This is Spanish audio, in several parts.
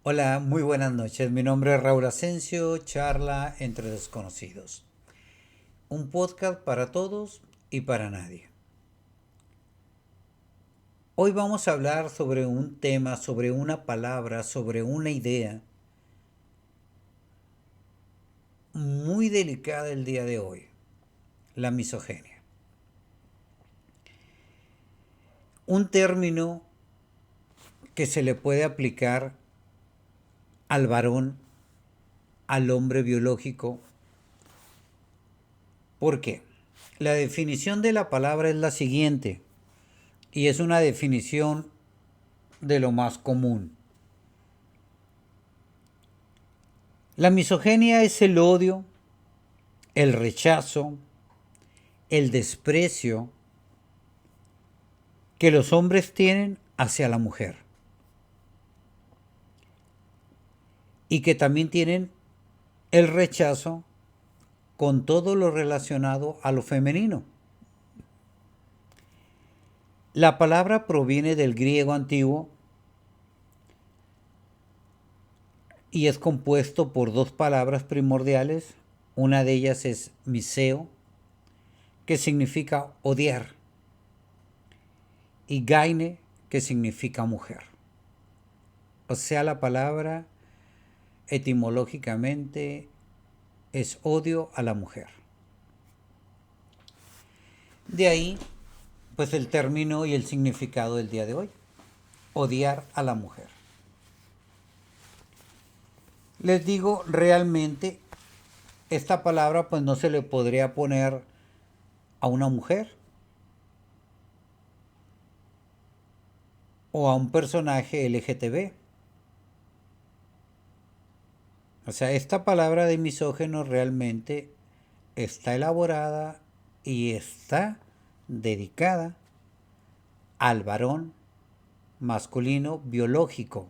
Hola, muy buenas noches. Mi nombre es Raúl Asensio, charla entre desconocidos. Un podcast para todos y para nadie. Hoy vamos a hablar sobre un tema, sobre una palabra, sobre una idea muy delicada el día de hoy, la misoginia. Un término que se le puede aplicar al varón, al hombre biológico. ¿Por qué? La definición de la palabra es la siguiente, y es una definición de lo más común. La misoginia es el odio, el rechazo, el desprecio que los hombres tienen hacia la mujer y que también tienen el rechazo con todo lo relacionado a lo femenino. La palabra proviene del griego antiguo y es compuesto por dos palabras primordiales. Una de ellas es miseo, que significa odiar, y gaine, que significa mujer. O sea, la palabra etimológicamente es odio a la mujer. De ahí, pues el término y el significado del día de hoy, odiar a la mujer. Les digo, realmente, esta palabra pues no se le podría poner a una mujer o a un personaje LGTB. O sea, esta palabra de misógeno realmente está elaborada y está dedicada al varón masculino biológico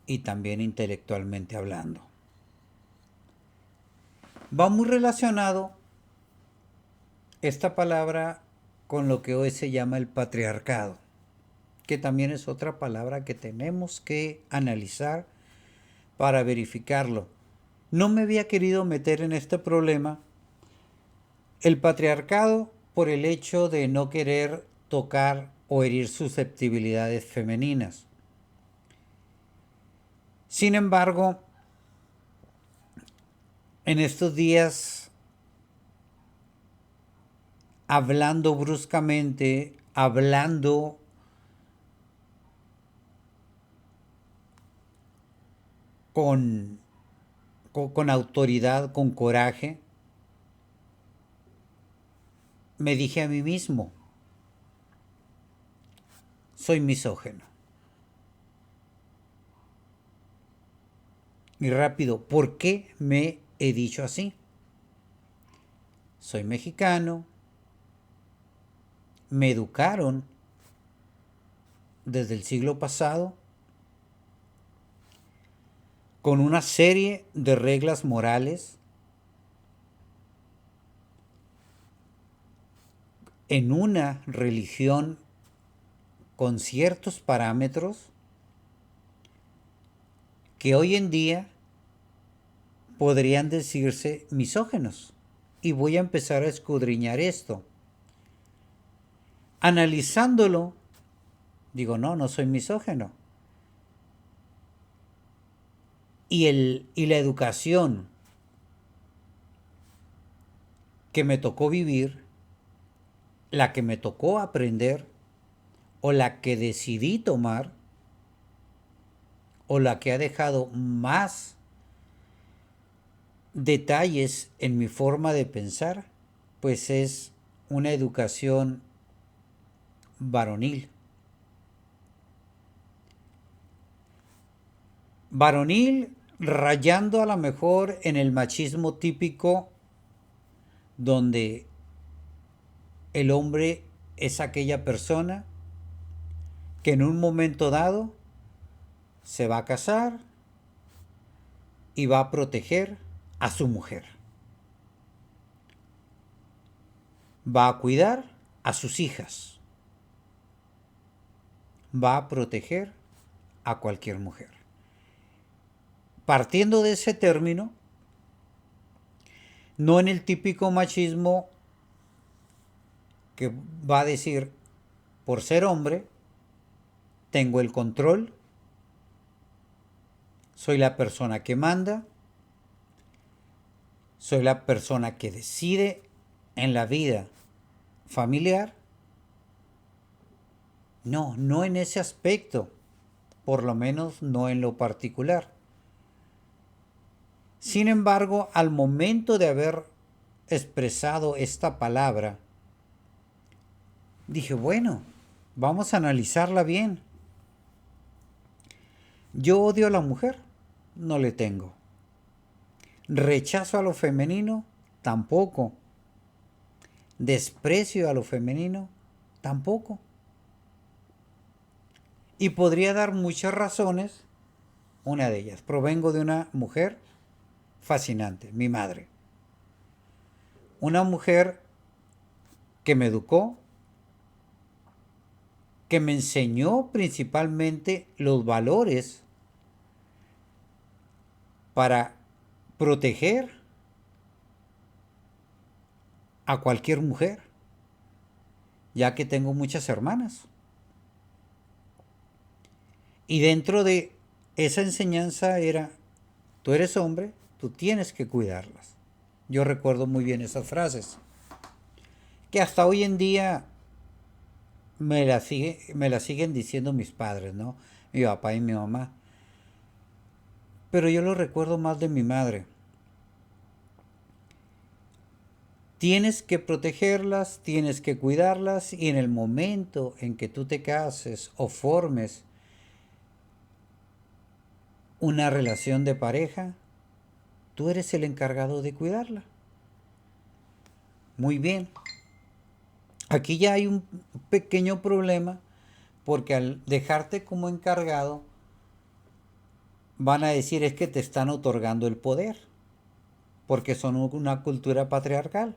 y también intelectualmente hablando. Va muy relacionado esta palabra con lo que hoy se llama el patriarcado, que también es otra palabra que tenemos que analizar para verificarlo. No me había querido meter en este problema. El patriarcado por el hecho de no querer tocar o herir susceptibilidades femeninas. Sin embargo, en estos días, hablando bruscamente, hablando con, con autoridad, con coraje, me dije a mí mismo, soy misógeno. Y rápido, ¿por qué me he dicho así? Soy mexicano, me educaron desde el siglo pasado con una serie de reglas morales en una religión con ciertos parámetros que hoy en día podrían decirse misógenos. Y voy a empezar a escudriñar esto. Analizándolo, digo, no, no soy misógeno. Y la educación que me tocó vivir, la que me tocó aprender, o la que decidí tomar, o la que ha dejado más detalles en mi forma de pensar, pues es una educación varonil. Varonil rayando a lo mejor en el machismo típico donde el hombre es aquella persona que en un momento dado se va a casar y va a proteger a su mujer. Va a cuidar a sus hijas. Va a proteger a cualquier mujer. Partiendo de ese término, no en el típico machismo que va a decir, por ser hombre, tengo el control, soy la persona que manda, soy la persona que decide en la vida familiar. No, no en ese aspecto, por lo menos no en lo particular. Sin embargo, al momento de haber expresado esta palabra, dije, bueno, vamos a analizarla bien. Yo odio a la mujer, no le tengo. Rechazo a lo femenino, tampoco. Desprecio a lo femenino, tampoco. Y podría dar muchas razones. Una de ellas, provengo de una mujer fascinante, mi madre. Una mujer que me educó, que me enseñó principalmente los valores para proteger a cualquier mujer, ya que tengo muchas hermanas. Y dentro de esa enseñanza era, tú eres hombre, tú tienes que cuidarlas. Yo recuerdo muy bien esas frases, que hasta hoy en día me las siguen diciendo mis padres, ¿no? Mi papá y mi mamá. Pero yo lo recuerdo más de mi madre. Tienes que protegerlas, tienes que cuidarlas y en el momento en que tú te cases o formes una relación de pareja, tú eres el encargado de cuidarla. Muy bien. Aquí ya hay un pequeño problema porque al dejarte como encargado van a decir es que te están otorgando el poder porque son una cultura patriarcal.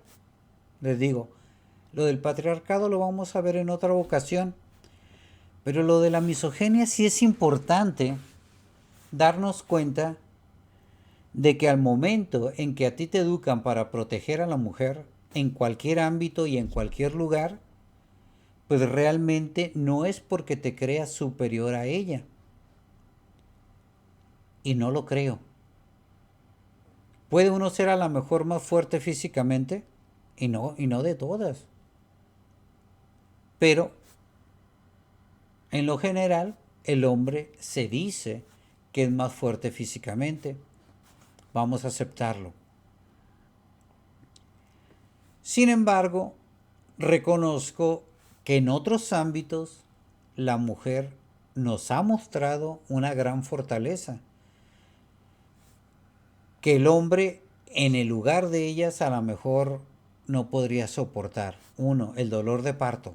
Les digo, lo del patriarcado lo vamos a ver en otra ocasión, pero lo de la misoginia sí es importante darnos cuenta de que al momento en que a ti te educan para proteger a la mujer, en cualquier ámbito y en cualquier lugar, pues realmente no es porque te creas superior a ella. Y no lo creo. Puede uno ser a lo mejor más fuerte físicamente, y no de todas. Pero en lo general, el hombre se dice que es más fuerte físicamente. Vamos a aceptarlo. Sin embargo, reconozco que en otros ámbitos la mujer nos ha mostrado una gran fortaleza, que el hombre en el lugar de ellas a lo mejor no podría soportar. Uno, el dolor de parto.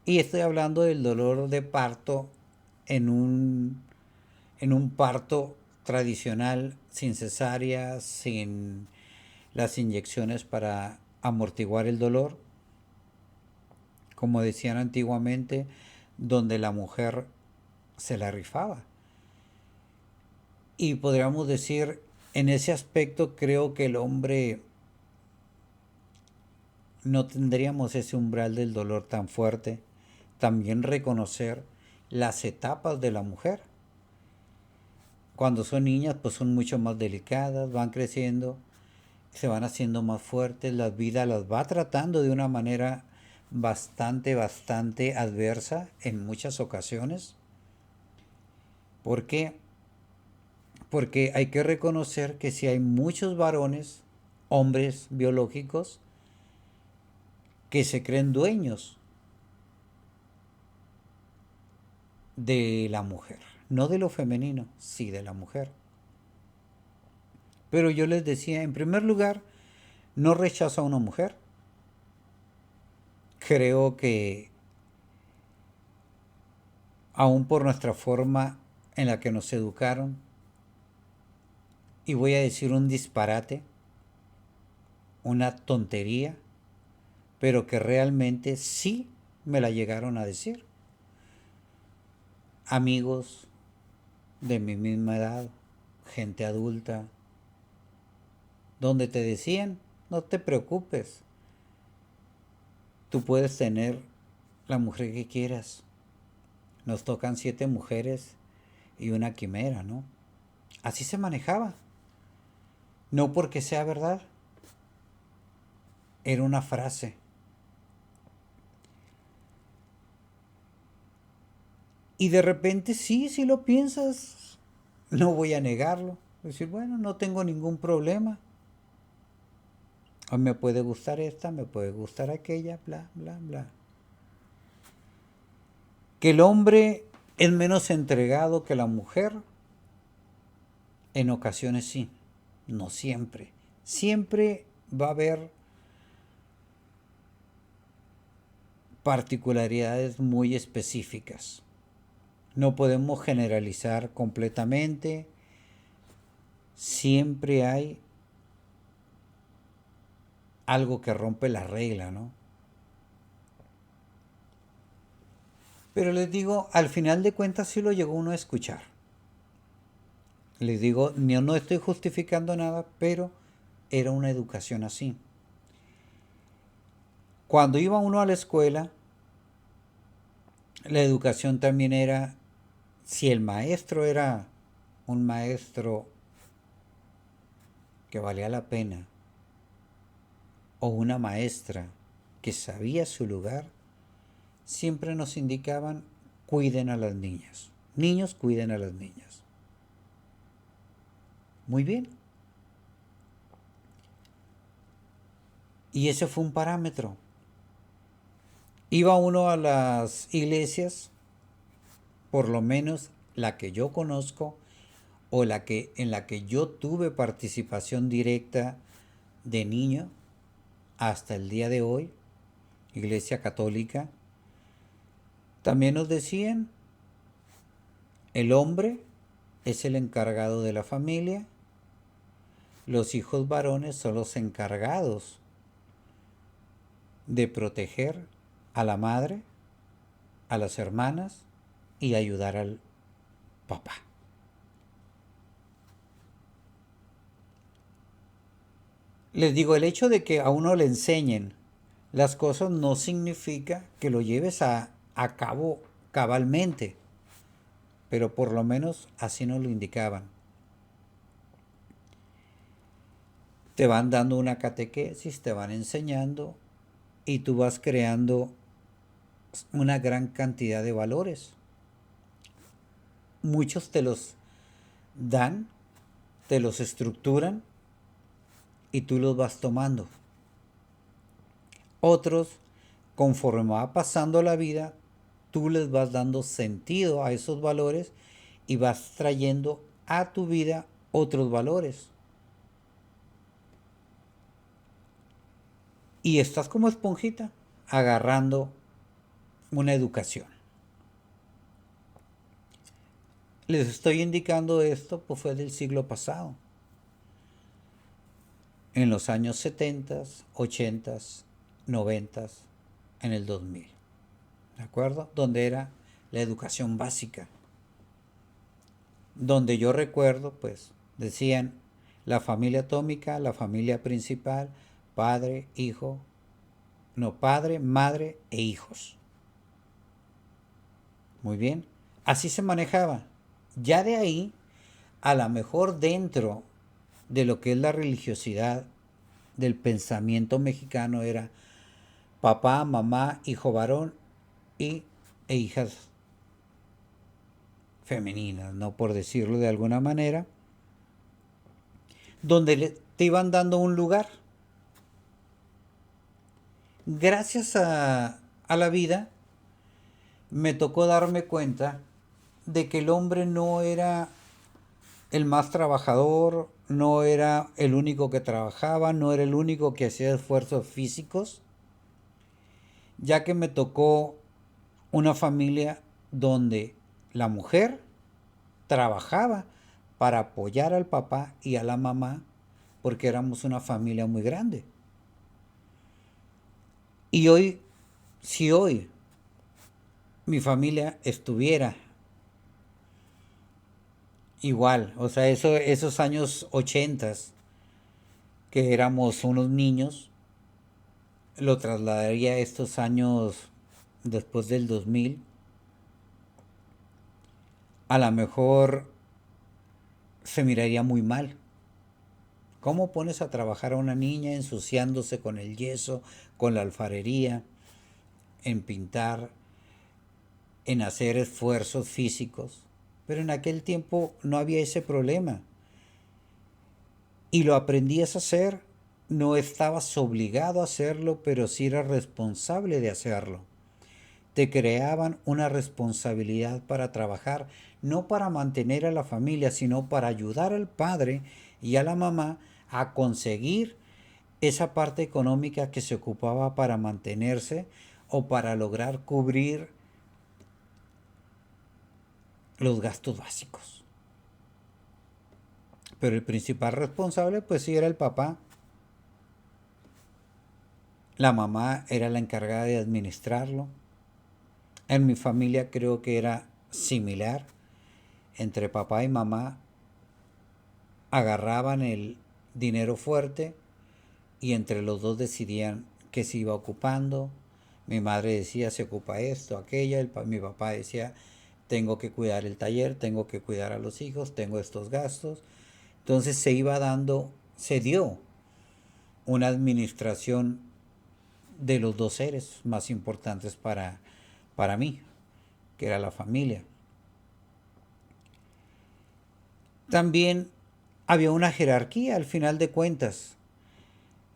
Y estoy hablando del dolor de parto en en un parto tradicional, sin cesárea, sin las inyecciones para amortiguar el dolor, como decían antiguamente, donde la mujer se la rifaba. Y podríamos decir, en ese aspecto creo que el hombre no tendríamos ese umbral del dolor tan fuerte. También reconocer las etapas de la mujer. Cuando son niñas, pues son mucho más delicadas, van creciendo, se van haciendo más fuertes, la vida las va tratando de una manera bastante adversa en muchas ocasiones. ¿Por qué? Porque hay que reconocer que si hay muchos varones, hombres biológicos, que se creen dueños de la mujer, no de lo femenino, sí de la mujer. Pero yo les decía, en primer lugar, no rechazo a una mujer. Creo que aún por nuestra forma en la que nos educaron, y voy a decir un disparate, una tontería, pero que realmente sí me la llegaron a decir. amigos de mi misma edad, gente adulta, donde te decían, no te preocupes, tú puedes tener la mujer que quieras. Nos tocan 7 mujeres y una quimera, ¿no? Así se manejaba. No porque sea verdad, era una frase. Y de repente sí, si lo piensas, no voy a negarlo. Decir, bueno, no tengo ningún problema. O me puede gustar esta, me puede gustar aquella, bla, bla, bla. Que el hombre es menos entregado que la mujer, en ocasiones sí, no siempre. Siempre va a haber particularidades muy específicas. No podemos generalizar completamente. Siempre hay algo que rompe la regla, ¿no? Pero les digo, al final de cuentas sí lo llegó uno a escuchar. Les digo, no estoy justificando nada, pero era una educación así. Cuando iba uno a la escuela, la educación también era, si el maestro era un maestro que valía la pena, o una maestra que sabía su lugar, siempre nos indicaban, cuiden a las niñas. Niños, cuiden a las niñas. Muy bien. Y ese fue un parámetro. Iba uno a las iglesias, por lo menos la que yo conozco, o en la que yo tuve participación directa de niño hasta el día de hoy, Iglesia Católica, también nos decían, el hombre es el encargado de la familia, los hijos varones son los encargados de proteger a la madre, a las hermanas y ayudar al papá. Les digo, el hecho de que a uno le enseñen las cosas no significa que lo lleves a cabo cabalmente, pero por lo menos así nos lo indicaban. Te van dando una catequesis, te van enseñando y tú vas creando una gran cantidad de valores. Muchos te los dan, te los estructuran y tú los vas tomando. Otros, conforme va pasando la vida, tú les vas dando sentido a esos valores y vas trayendo a tu vida otros valores. Y estás como esponjita agarrando una educación. Les estoy indicando esto, pues fue del siglo pasado. En los años 70, 80, 90, en el 2000. ¿De acuerdo? Donde era la educación básica. Donde yo recuerdo, pues, decían la familia atómica, la familia principal, padre, hijo, no, padre, madre e hijos. Muy bien. Así se manejaba. Ya de ahí, a lo mejor dentro de lo que es la religiosidad del pensamiento mexicano era papá, mamá, hijo varón e hijas femeninas, no por decirlo de alguna manera, donde te iban dando un lugar. Gracias a la vida, me tocó darme cuenta de que el hombre no era el más trabajador, no era el único que trabajaba, no era el único que hacía esfuerzos físicos, ya que me tocó una familia donde la mujer trabajaba para apoyar al papá y a la mamá porque éramos una familia muy grande. Y hoy, si hoy mi familia estuviera igual, o sea, esos años 80 que éramos unos niños, lo trasladaría a estos años después del 2000. A lo mejor se miraría muy mal. ¿Cómo pones a trabajar a una niña ensuciándose con el yeso, con la alfarería, en pintar, en hacer esfuerzos físicos? Pero en aquel tiempo no había ese problema. Y lo aprendías a hacer. No estabas obligado a hacerlo, pero sí eras responsable de hacerlo. Te creaban una responsabilidad para trabajar, no para mantener a la familia, sino para ayudar al padre y a la mamá a conseguir esa parte económica que se ocupaba para mantenerse o para lograr cubrir los gastos básicos. Pero el principal responsable pues sí era el papá. La mamá era la encargada de administrarlo. En mi familia creo que era similar. Entre papá y mamá agarraban el dinero fuerte y entre los dos decidían qué se iba ocupando. Mi madre decía se ocupa esto, aquella, mi papá decía tengo que cuidar el taller, tengo que cuidar a los hijos, tengo estos gastos. Entonces se iba dando, se dio una administración de los dos seres más importantes para mí, que era la familia. También había una jerarquía al final de cuentas,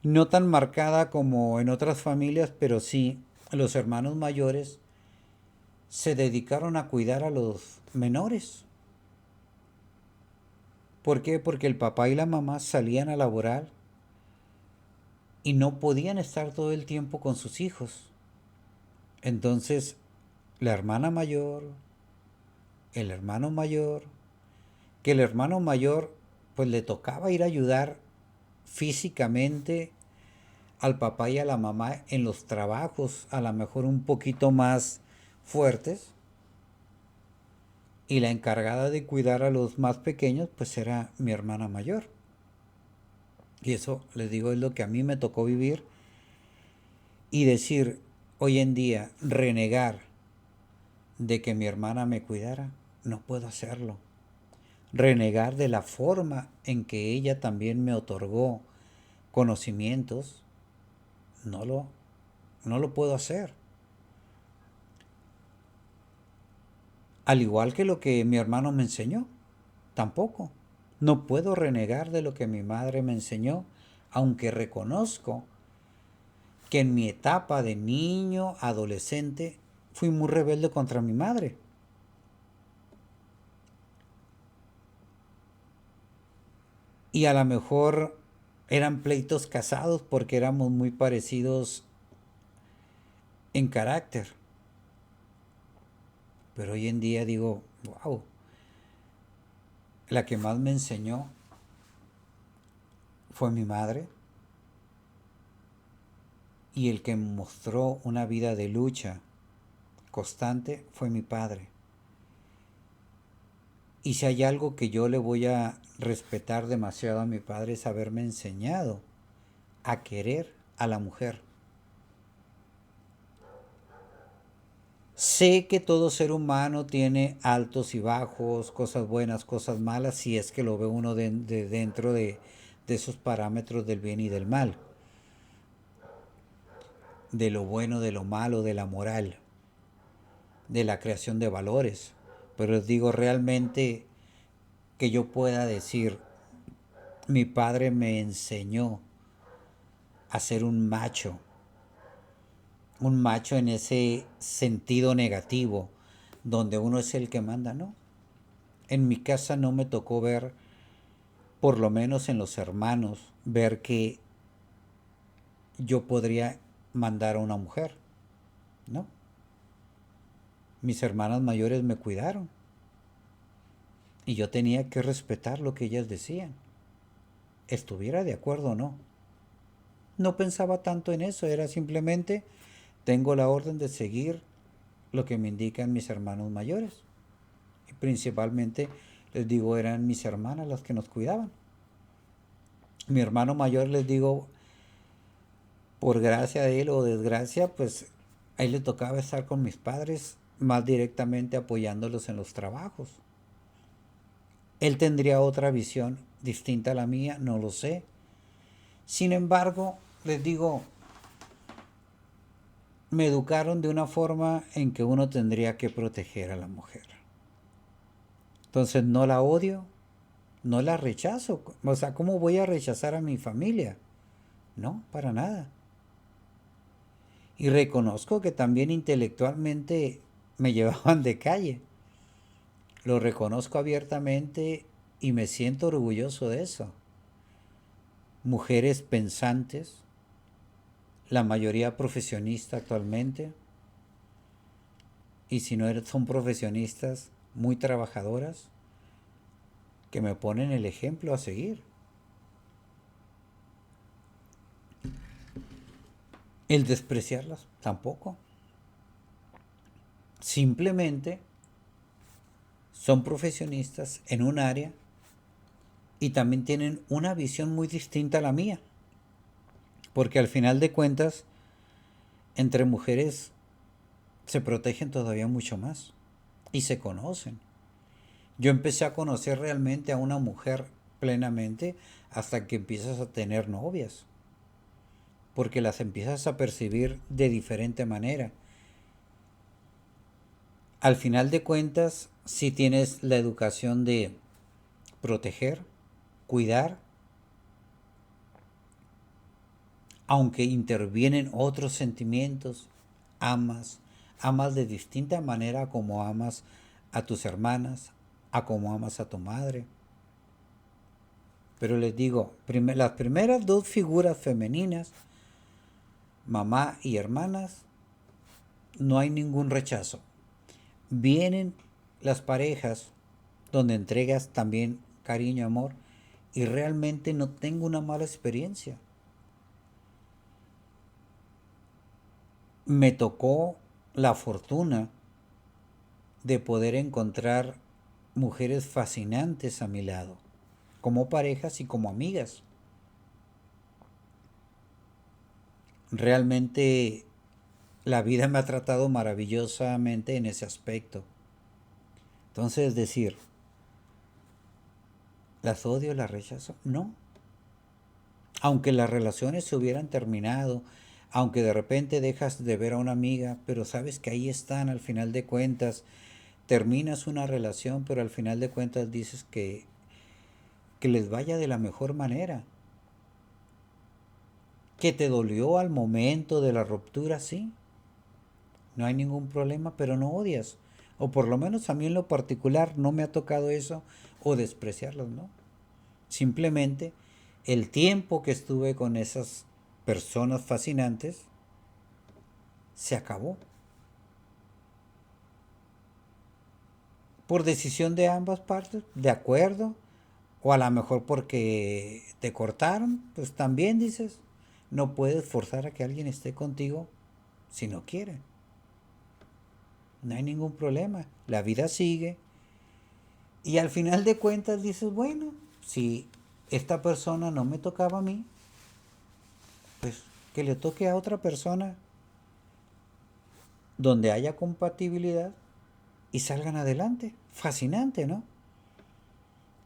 no tan marcada como en otras familias, pero sí los hermanos mayores se dedicaron a cuidar a los menores. ¿Por qué? Porque el papá y la mamá salían a laborar y no podían estar todo el tiempo con sus hijos. Entonces, la hermana mayor, el hermano mayor, que el hermano mayor pues le tocaba ir a ayudar físicamente al papá y a la mamá en los trabajos, a lo mejor un poquito más fuertes, y la encargada de cuidar a los más pequeños pues era mi hermana mayor. Y eso, les digo, es lo que a mí me tocó vivir y decir hoy en día, renegar de que mi hermana me cuidara, no puedo hacerlo. Renegar de la forma en que ella también me otorgó conocimientos, no lo, no lo puedo hacer. Al igual que lo que mi hermano me enseñó, tampoco. No puedo renegar de lo que mi madre me enseñó, aunque reconozco que en mi etapa de niño, adolescente, fui muy rebelde contra mi madre. Y a lo mejor eran pleitos casados porque éramos muy parecidos en carácter. Pero hoy en día digo, wow, la que más me enseñó fue mi madre y el que me mostró una vida de lucha constante fue mi padre. Y si hay algo que yo le voy a respetar demasiado a mi padre es haberme enseñado a querer a la mujer. Sé que todo ser humano tiene altos y bajos, cosas buenas, cosas malas, si es que lo ve uno de dentro de esos parámetros del bien y del mal, de lo bueno, de lo malo, de la moral, de la creación de valores. Pero les digo realmente que yo pueda decir, mi padre me enseñó a ser un macho en ese sentido negativo, donde uno es el que manda, ¿no? En mi casa no me tocó ver, por lo menos en los hermanos, ver que yo podría mandar a una mujer, ¿no? Mis hermanas mayores me cuidaron y yo tenía que respetar lo que ellas decían, estuviera de acuerdo o no. No pensaba tanto en eso, era simplemente tengo la orden de seguir lo que me indican mis hermanos mayores y principalmente Les digo, eran mis hermanas las que nos cuidaban. Mi hermano mayor, les digo, por gracia de él o desgracia, pues a él le tocaba estar con mis padres más directamente apoyándolos en los trabajos. Él tendría otra visión distinta a la mía, no lo sé. Sin embargo, les digo, me educaron de una forma en que uno tendría que proteger a la mujer. Entonces no la odio, no la rechazo. O sea, ¿cómo voy a rechazar a mi familia? No, para nada. Y reconozco que también intelectualmente me llevaban de calle. Lo reconozco abiertamente y me siento orgulloso de eso. Mujeres pensantes, la mayoría profesionista actualmente, y si no son profesionistas, muy trabajadoras, que me ponen el ejemplo a seguir. El despreciarlas tampoco. Simplemente son profesionistas en un área y también tienen una visión muy distinta a la mía. Porque al final de cuentas, entre mujeres se protegen todavía mucho más y se conocen. Yo empecé a conocer realmente a una mujer plenamente hasta que empiezas a tener novias, porque las empiezas a percibir de diferente manera. Al final de cuentas, si tienes la educación de proteger, cuidar, aunque intervienen otros sentimientos, amas, amas de distinta manera como amas a tus hermanas, a como amas a tu madre. Pero les digo, las primeras dos figuras femeninas, mamá y hermanas, no hay ningún rechazo. Vienen las parejas donde entregas también cariño, amor, y realmente no tengo una mala experiencia. Me tocó la fortuna de poder encontrar mujeres fascinantes a mi lado, como parejas y como amigas. Realmente la vida me ha tratado maravillosamente en ese aspecto. Entonces, decir, ¿las odio, las rechazo? No. Aunque las relaciones se hubieran terminado, aunque de repente dejas de ver a una amiga, pero sabes que ahí están al final de cuentas, terminas una relación, pero al final de cuentas dices que les vaya de la mejor manera. Que te dolió al momento de la ruptura, sí. No hay ningún problema, pero no odias. O por lo menos a mí en lo particular no me ha tocado eso o despreciarlos, ¿no? Simplemente el tiempo que estuve con esas personas fascinantes se acabó. Por decisión de ambas partes, de acuerdo. O a lo mejor porque te cortaron, pues también dices, no puedes forzar a que alguien esté contigo si no quiere. No hay ningún problema. La vida sigue. Y al final de cuentas dices, bueno, si esta persona no me tocaba a mí, pues que le toque a otra persona donde haya compatibilidad y salgan adelante. Fascinante, ¿no?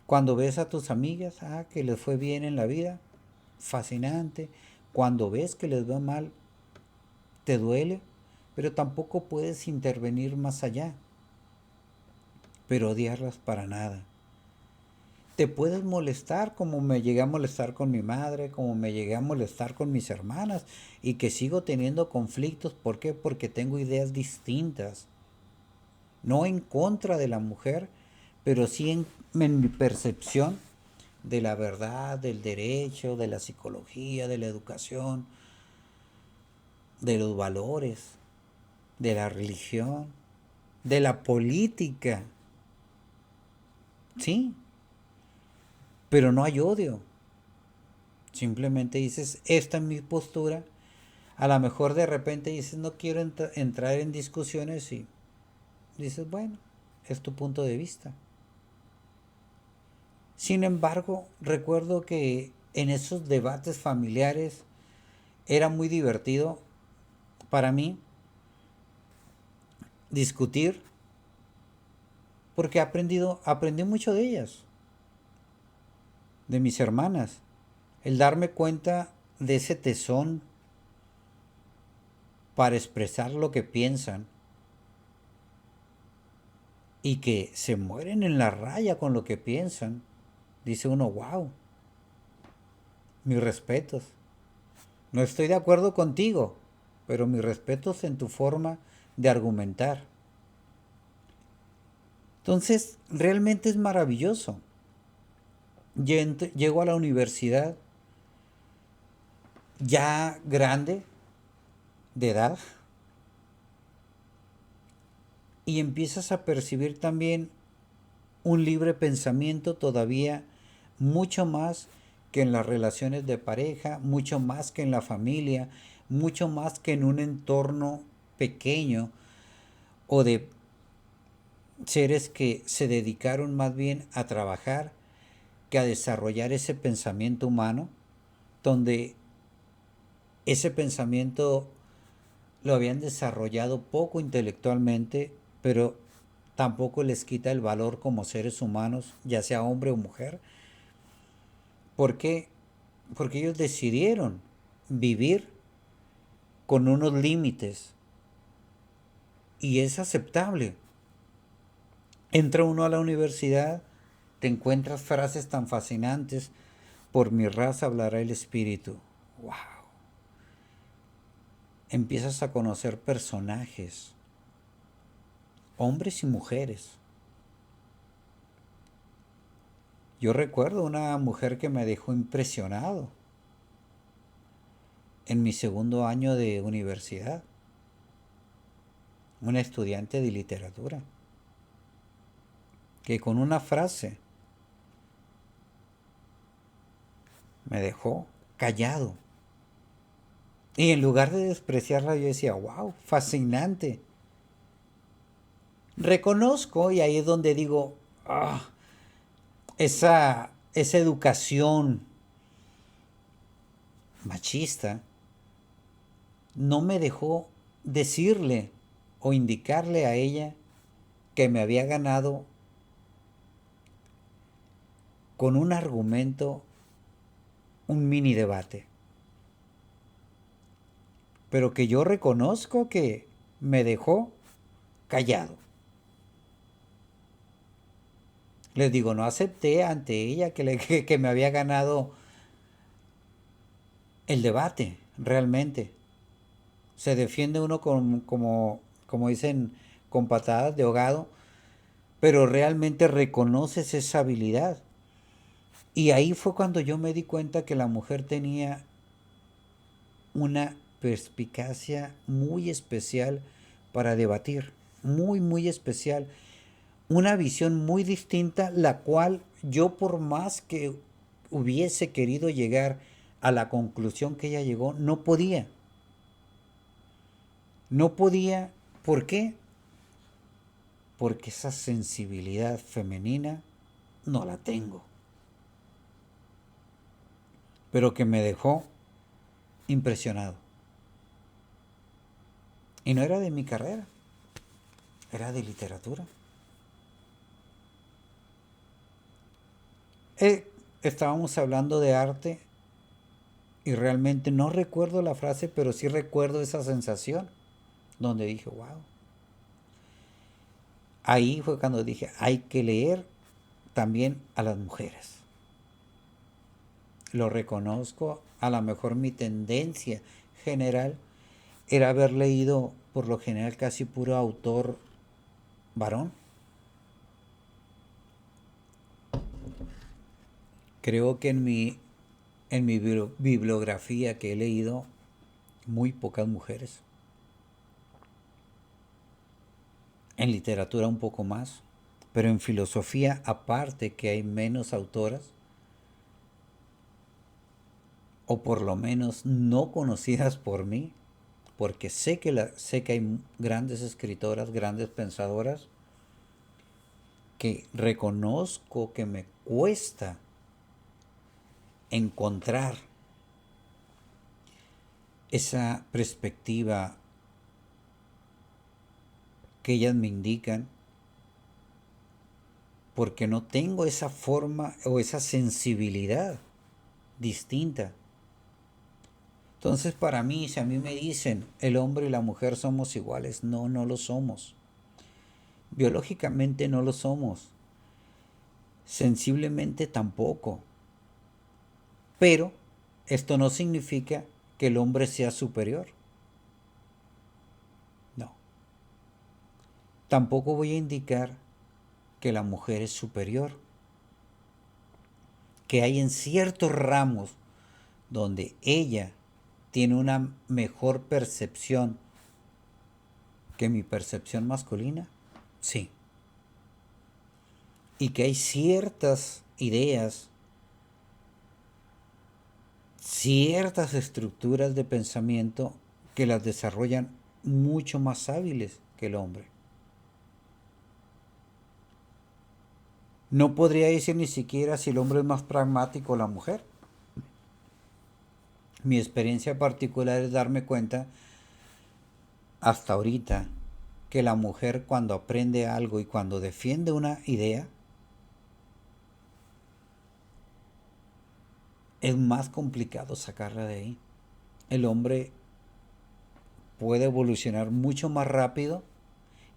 Cuando ves a tus amigas, que les fue bien en la vida, fascinante. Cuando ves que les va mal, te duele, pero tampoco puedes intervenir más allá. Pero odiarlas para nada. Te puedes molestar como me llegué a molestar con mi madre, como me llegué a molestar con mis hermanas y que sigo teniendo conflictos. ¿Por qué? Porque tengo ideas distintas. No en contra de la mujer, pero sí en mi percepción de la verdad, del derecho, de la psicología, de la educación, de los valores, de la religión, de la política. Sí, pero no hay odio. Simplemente dices, esta es mi postura. A lo mejor de repente dices, no quiero entrar en discusiones y dices, bueno, es tu punto de vista. Sin embargo, recuerdo que en esos debates familiares era muy divertido para mí discutir porque aprendí mucho de ellas, de mis hermanas. El darme cuenta de ese tesón para expresar lo que piensan y que se mueren en la raya con lo que piensan. Dice uno, wow, mis respetos. No estoy de acuerdo contigo, pero mis respetos en tu forma de argumentar. Entonces, realmente es maravilloso. Llego a la universidad ya grande, de edad, y empiezas a percibir también un libre pensamiento todavía mucho más que en las relaciones de pareja, mucho más que en la familia, mucho más que en un entorno pequeño o de seres que se dedicaron más bien a trabajar que a desarrollar ese pensamiento humano, donde ese pensamiento lo habían desarrollado poco intelectualmente, pero tampoco les quita el valor como seres humanos, ya sea hombre o mujer. ¿Por qué? Porque ellos decidieron vivir con unos límites y es aceptable. Entra uno a la universidad, te encuentras frases tan fascinantes, por mi raza hablará el espíritu. ¡Wow! Empiezas a conocer personajes, hombres y mujeres. Yo recuerdo una mujer que me dejó impresionado en mi segundo año de universidad, una estudiante de literatura, que con una frase me dejó callado. Y en lugar de despreciarla, yo decía, wow, fascinante. Reconozco, y ahí es donde digo, ah, esa educación machista no me dejó decirle o indicarle a ella que me había ganado con un argumento, un mini debate. Pero que yo reconozco que me dejó callado. Les digo, no acepté ante ella que me había ganado el debate, realmente. Se defiende uno como dicen, con patadas de ahogado, pero realmente reconoces esa habilidad. Y ahí fue cuando yo me di cuenta que la mujer tenía una perspicacia muy especial para debatir, muy, muy especial. Una visión muy distinta, la cual yo por más que hubiese querido llegar a la conclusión que ella llegó, no podía. No podía, ¿por qué? Porque esa sensibilidad femenina no la tengo. Pero que me dejó impresionado. Y no era de mi carrera, era de literatura. Estábamos hablando de arte y realmente no recuerdo la frase, pero sí recuerdo esa sensación donde dije, wow. Ahí fue cuando dije, hay que leer también a las mujeres. Lo reconozco, a lo mejor mi tendencia general era haber leído por lo general casi puro autor varón. Creo que en mi bibliografía que he leído, muy pocas mujeres. En literatura un poco más, pero en filosofía, aparte que hay menos autoras, o por lo menos no conocidas por mí, porque sé que hay grandes escritoras, grandes pensadoras, que reconozco que me cuesta encontrar esa perspectiva que ellas me indican, porque no tengo esa forma o esa sensibilidad distinta. Entonces, para mí, si a mí me dicen el hombre y la mujer somos iguales, no, no lo somos. Biológicamente no lo somos. Sensiblemente tampoco. Pero esto no significa que el hombre sea superior. No. Tampoco voy a indicar que la mujer es superior. Que hay en ciertos ramos donde ella tiene una mejor percepción que mi percepción masculina. Sí. Y que hay ciertas ideas, ciertas estructuras de pensamiento que las desarrollan mucho más hábiles que el hombre. No podría decir ni siquiera si el hombre es más pragmático o la mujer. Mi experiencia particular es darme cuenta hasta ahorita que la mujer, cuando aprende algo y cuando defiende una idea, es más complicado sacarla de ahí. El hombre puede evolucionar mucho más rápido.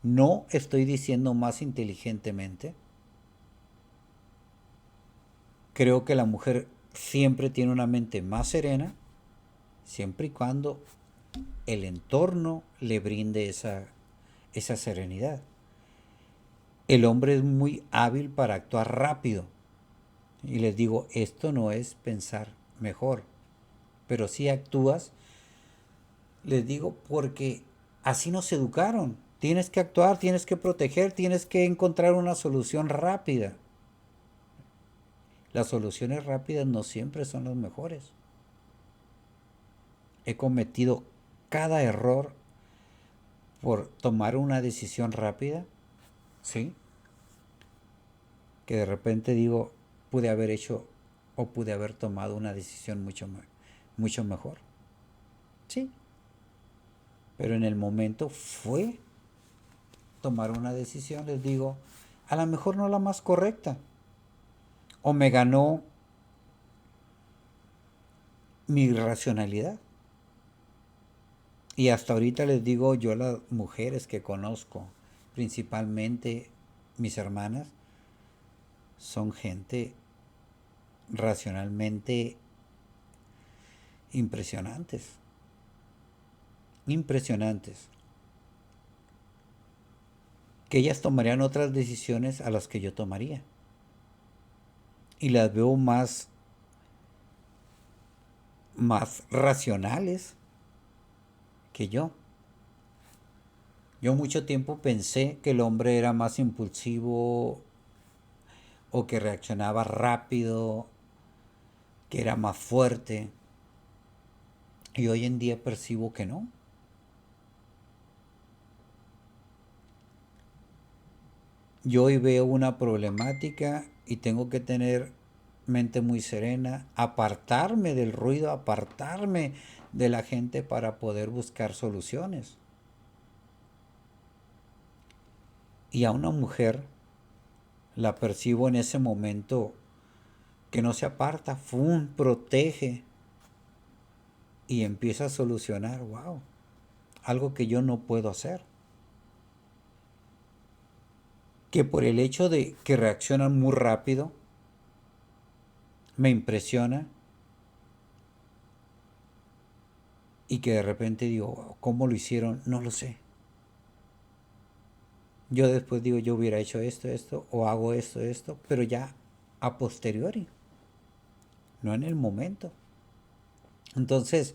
No estoy diciendo más inteligentemente. Creo que la mujer siempre tiene una mente más serena, siempre y cuando el entorno le brinde esa serenidad. El hombre es muy hábil para actuar rápido. Y les digo, esto no es pensar mejor. Pero si actúas, les digo, porque así nos educaron. Tienes que actuar, tienes que proteger, tienes que encontrar una solución rápida. Las soluciones rápidas no siempre son las mejores. He cometido cada error por tomar una decisión rápida, ¿sí? Que de repente digo, pude haber hecho o pude haber tomado una decisión mucho mejor. Sí, pero en el momento fue tomar una decisión, les digo, a lo mejor no la más correcta. O me ganó mi racionalidad. Y hasta ahorita les digo, yo las mujeres que conozco, principalmente mis hermanas, son gente racionalmente impresionantes. Impresionantes. Que ellas tomarían otras decisiones a las que yo tomaría. Y las veo más racionales que yo. Yo mucho tiempo pensé que el hombre era más impulsivo o que reaccionaba rápido, que era más fuerte. Y hoy en día percibo que no. Yo hoy veo una problemática y tengo que tener mente muy serena, apartarme del ruido, apartarme de la gente para poder buscar soluciones. Y a una mujer la percibo en ese momento que no se aparta, ¡fum!, protege y empieza a solucionar, wow, algo que yo no puedo hacer. Que por el hecho de que reaccionan muy rápido, me impresiona y que de repente digo, wow, ¿cómo lo hicieron? No lo sé. Yo después digo, yo hubiera hecho esto, o hago esto, pero ya a posteriori, no en el momento. Entonces,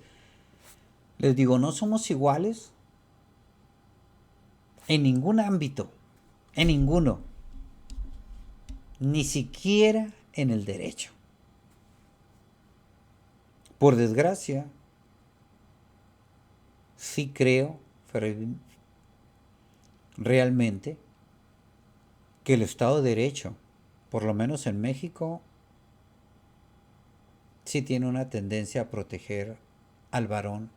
les digo, no somos iguales en ningún ámbito, en ninguno, ni siquiera en el derecho. Por desgracia, sí creo realmente que el Estado de Derecho, por lo menos en México, sí tiene una tendencia a proteger al varón,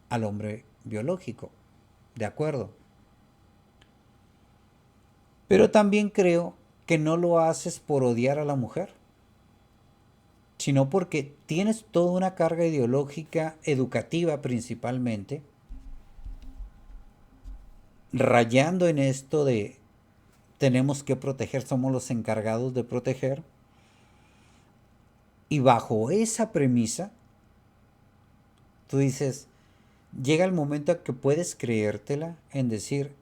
al hombre biológico, de acuerdo. Pero también creo que no lo haces por odiar a la mujer, sino porque tienes toda una carga ideológica, educativa principalmente, rayando en esto de tenemos que proteger, somos los encargados de proteger, y bajo esa premisa, tú dices, llega el momento en que puedes creértela en decir,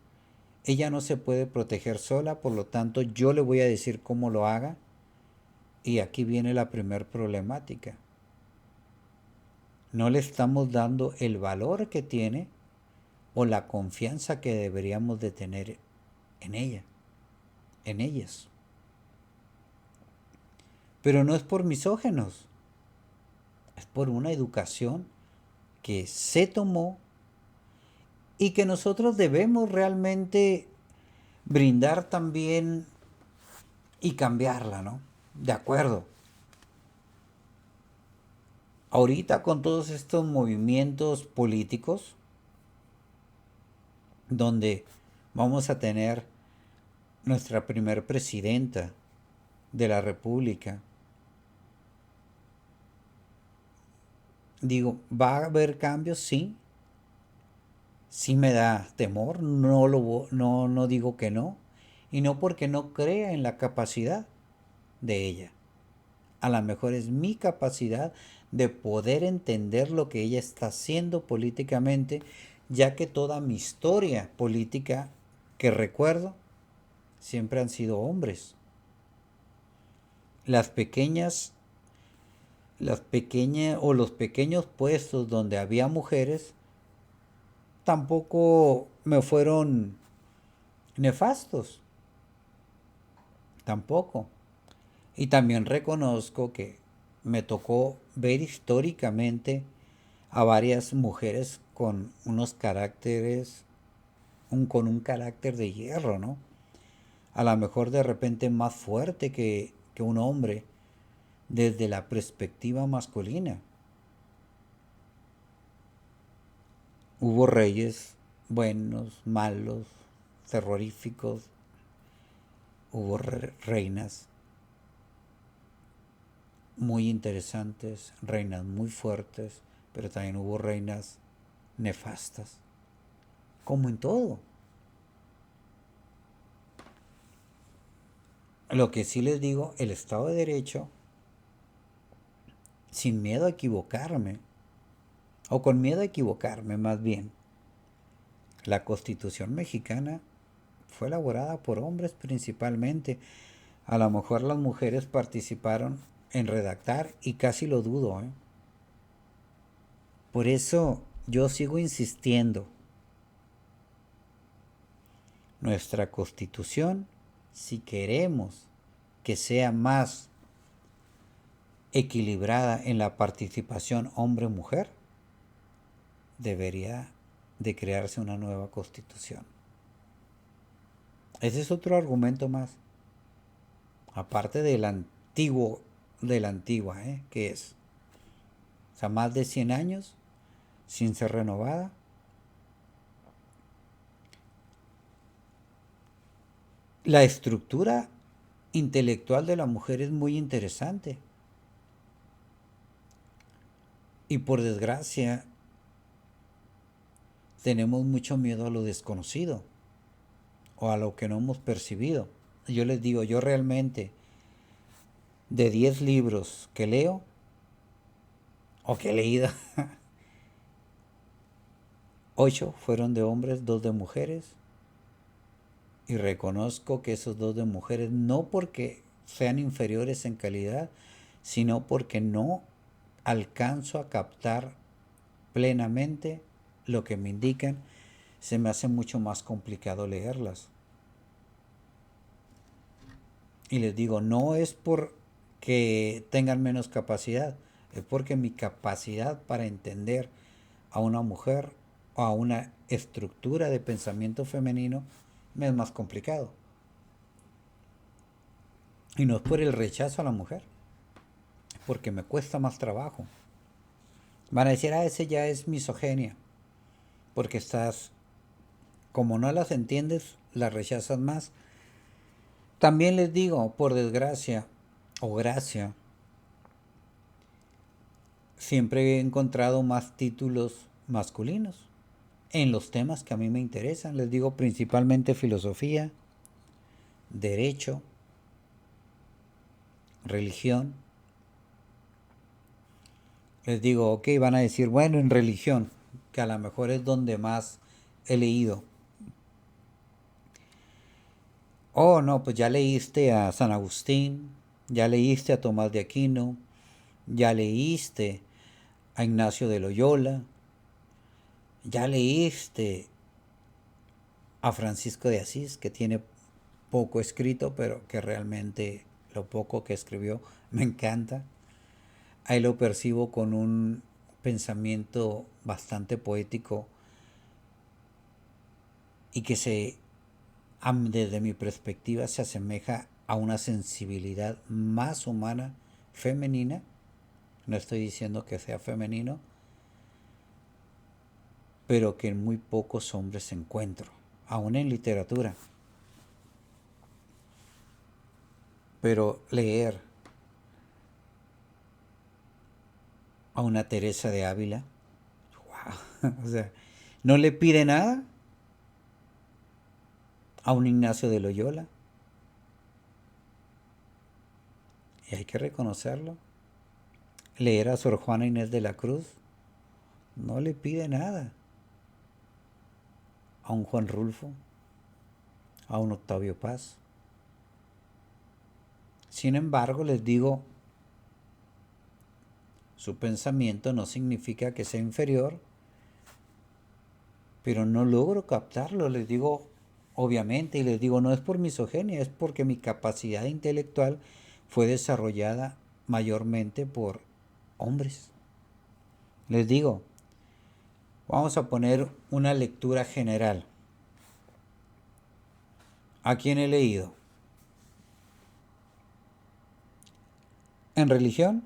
ella no se puede proteger sola, por lo tanto yo le voy a decir cómo lo haga, y aquí viene la primer problemática. No le estamos dando el valor que tiene o la confianza que deberíamos de tener en ella, en ellas. Pero no es por misógenos, es por una educación que se tomó y que nosotros debemos realmente brindar también y cambiarla, ¿no? De acuerdo. Ahorita con todos estos movimientos políticos, donde vamos a tener nuestra primer presidenta de la República, digo, ¿va a haber cambios? Sí. Sí me da temor, no digo que no, y no porque no crea en la capacidad de ella. A lo mejor es mi capacidad de poder entender lo que ella está haciendo políticamente, ya que toda mi historia política que recuerdo siempre han sido hombres. Las pequeñas, las pequeñas o los pequeños puestos donde había mujeres tampoco me fueron nefastos, tampoco. Y también reconozco que me tocó ver históricamente a varias mujeres con unos caracteres, con un carácter de hierro, ¿no? A lo mejor de repente más fuerte que un hombre desde la perspectiva masculina. Hubo reyes buenos, malos, terroríficos, hubo reinas muy interesantes, reinas muy fuertes, pero también hubo reinas nefastas, como en todo. Lo que sí les digo, el Estado de Derecho, sin miedo a equivocarme, o con miedo a equivocarme más bien, la Constitución mexicana fue elaborada por hombres principalmente. A lo mejor las mujeres participaron en redactar y casi lo dudo, ¿eh? Por eso yo sigo insistiendo. Nuestra Constitución, si queremos que sea más equilibrada en la participación hombre-mujer, debería de crearse una nueva Constitución. Ese es otro argumento más. Aparte del antiguo, de la antigua, que es, o sea, más de 100 años sin ser renovada. La estructura intelectual de la mujer es muy interesante. Y por desgracia, tenemos mucho miedo a lo desconocido o a lo que no hemos percibido. Yo les digo, yo realmente, de 10 libros que leo o que he leído, 8 fueron de hombres, 2 de mujeres. Y reconozco que esos 2 de mujeres no porque sean inferiores en calidad, sino porque no alcanzo a captar plenamente lo que me indican. Se me hace mucho más complicado leerlas. Y les digo, no es porque tengan menos capacidad, es porque mi capacidad para entender a una mujer o a una estructura de pensamiento femenino me es más complicado. Y no es por el rechazo a la mujer, es porque me cuesta más trabajo. Van a decir, ese ya es misoginia, porque estás, como no las entiendes, las rechazas más. También les digo, por desgracia o gracia, siempre he encontrado más títulos masculinos en los temas que a mí me interesan. Les digo principalmente filosofía, derecho, religión. Les digo, ok, van a decir, bueno, en religión, que a lo mejor es donde más he leído. Oh, no, pues ya leíste a San Agustín, ya leíste a Tomás de Aquino, ya leíste a Ignacio de Loyola, ya leíste a Francisco de Asís, que tiene poco escrito, pero que realmente lo poco que escribió me encanta. Ahí lo percibo con un pensamiento bastante poético y que desde mi perspectiva se asemeja a una sensibilidad más humana, femenina. No estoy diciendo que sea femenino, pero que en muy pocos hombres encuentro, aún en literatura. Pero leer a una Teresa de Ávila, wow, o sea, no le pide nada a un Ignacio de Loyola, y hay que reconocerlo. Leer a Sor Juana Inés de la Cruz, no le pide nada a un Juan Rulfo, a un Octavio Paz. Sin embargo, les digo, su pensamiento no significa que sea inferior, pero no logro captarlo. Les digo, obviamente, y les digo, no es por misoginia, es porque mi capacidad intelectual fue desarrollada mayormente por hombres. Les digo, vamos a poner una lectura general. ¿A quién he leído? En religión,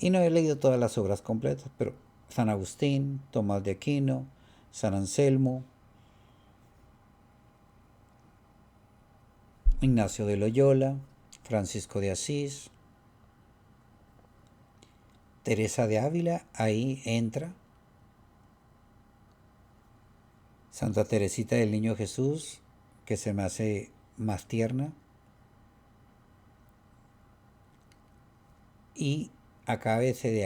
y no he leído todas las obras completas, pero San Agustín, Tomás de Aquino, San Anselmo, Ignacio de Loyola, Francisco de Asís, Teresa de Ávila, ahí entra, Santa Teresita del Niño Jesús, que se me hace más tierna, y acábese de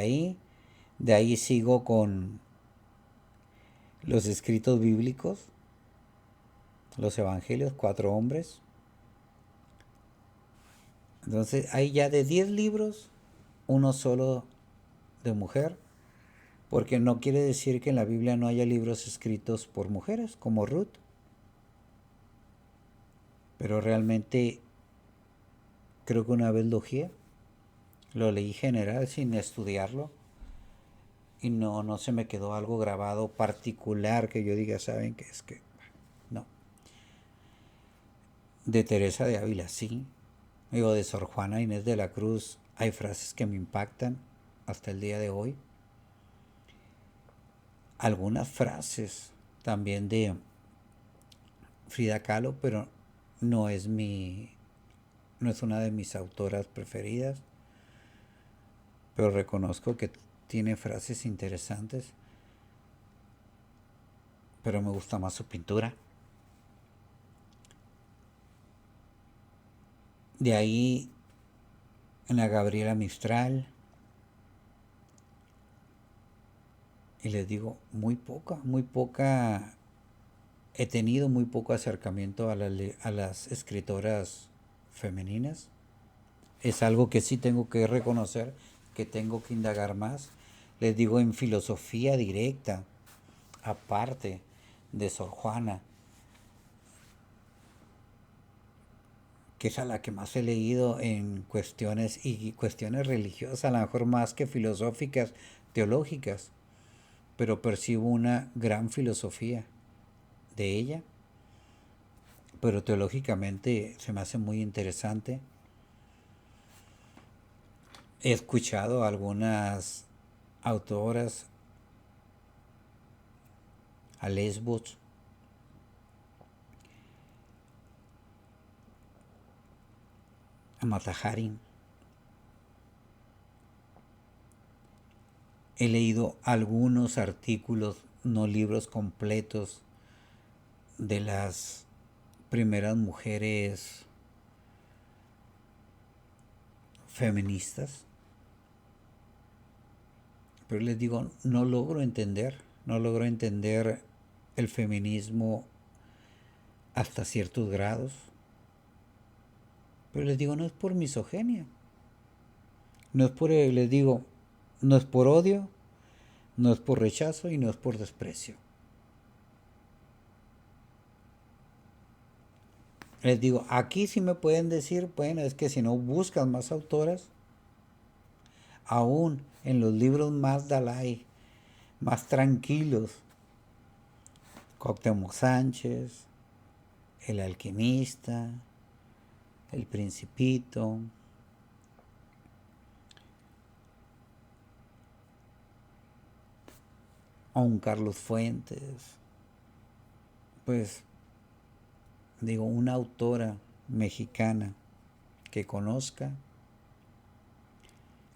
ahí sigo con los escritos bíblicos, los evangelios, 4 hombres. Entonces hay ya de 10 libros, uno solo de mujer, porque no quiere decir que en la Biblia no haya libros escritos por mujeres, como Ruth, pero realmente creo que una vez lo leí general sin estudiarlo, y no se me quedó algo grabado particular que yo diga, ¿saben qué es que? No. De Teresa de Ávila, sí. Digo, de Sor Juana Inés de la Cruz, hay frases que me impactan hasta el día de hoy. Algunas frases también de Frida Kahlo, pero no es no es una de mis autoras preferidas, pero reconozco que tiene frases interesantes, pero me gusta más su pintura. De ahí en la Gabriela Mistral, y les digo, muy poca, he tenido muy poco acercamiento a las escritoras femeninas. Es algo que sí tengo que reconocer, que tengo que indagar más. Les digo, en filosofía directa, aparte de Sor Juana, que es a la que más he leído en cuestiones y cuestiones religiosas, a lo mejor más que filosóficas, teológicas, pero percibo una gran filosofía de ella. pero teológicamente se me hace muy interesante. He escuchado a algunas autoras, a Lesbos, a Mataharin. He leído algunos artículos, no libros completos, de las primeras mujeres feministas. Pero les digo, no logro entender el feminismo hasta ciertos grados. Pero les digo, no es por misoginia. No es por, les digo, no es por odio, no es por rechazo y no es por desprecio. Les digo, aquí sí me pueden decir, bueno, es que si no buscas más autoras, aún en los libros más Dalai, más tranquilos, Cuauhtémoc Sánchez, El Alquimista, El Principito, a un Carlos Fuentes, pues digo, una autora mexicana que conozca,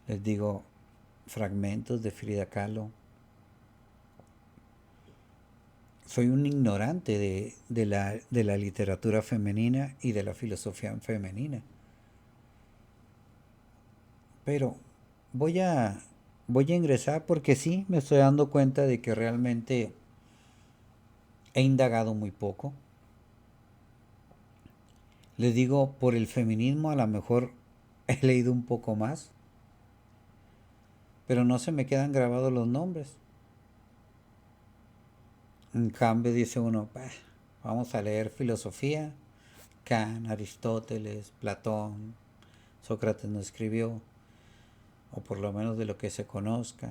les digo, fragmentos de Frida Kahlo. Soy un ignorante de la literatura femenina y de la filosofía femenina. Pero voy a, voy a ingresar porque sí, me estoy dando cuenta de que realmente he indagado muy poco. Les digo, por el feminismo a lo mejor he leído un poco más, pero no se me quedan grabados los nombres. En cambio dice uno, "Bah, vamos a leer filosofía, Kant, Aristóteles, Platón, Sócrates no escribió, o por lo menos de lo que se conozca,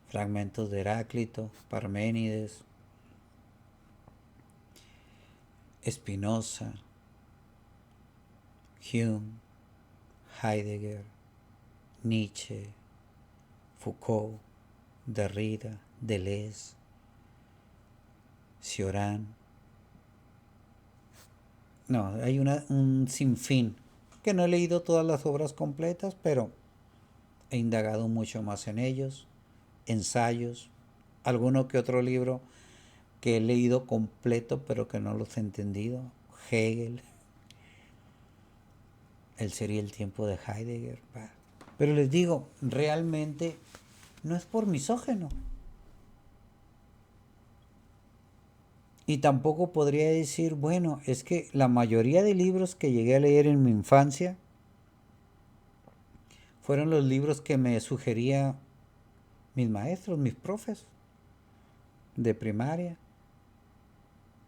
fragmentos de Heráclito, Parménides, Spinoza, Hume, Heidegger, Nietzsche, Foucault, Derrida, Deleuze, Cioran. No, hay un sinfín, que no he leído todas las obras completas, pero he indagado mucho más en ellos, ensayos, alguno que otro libro que he leído completo pero que no los he entendido. Hegel, El ser y el tiempo de Heidegger. Pero les digo, realmente no es por misógeno. Y tampoco podría decir, bueno, es que la mayoría de libros que llegué a leer en mi infancia fueron los libros que me sugería mis maestros, mis profes, de primaria,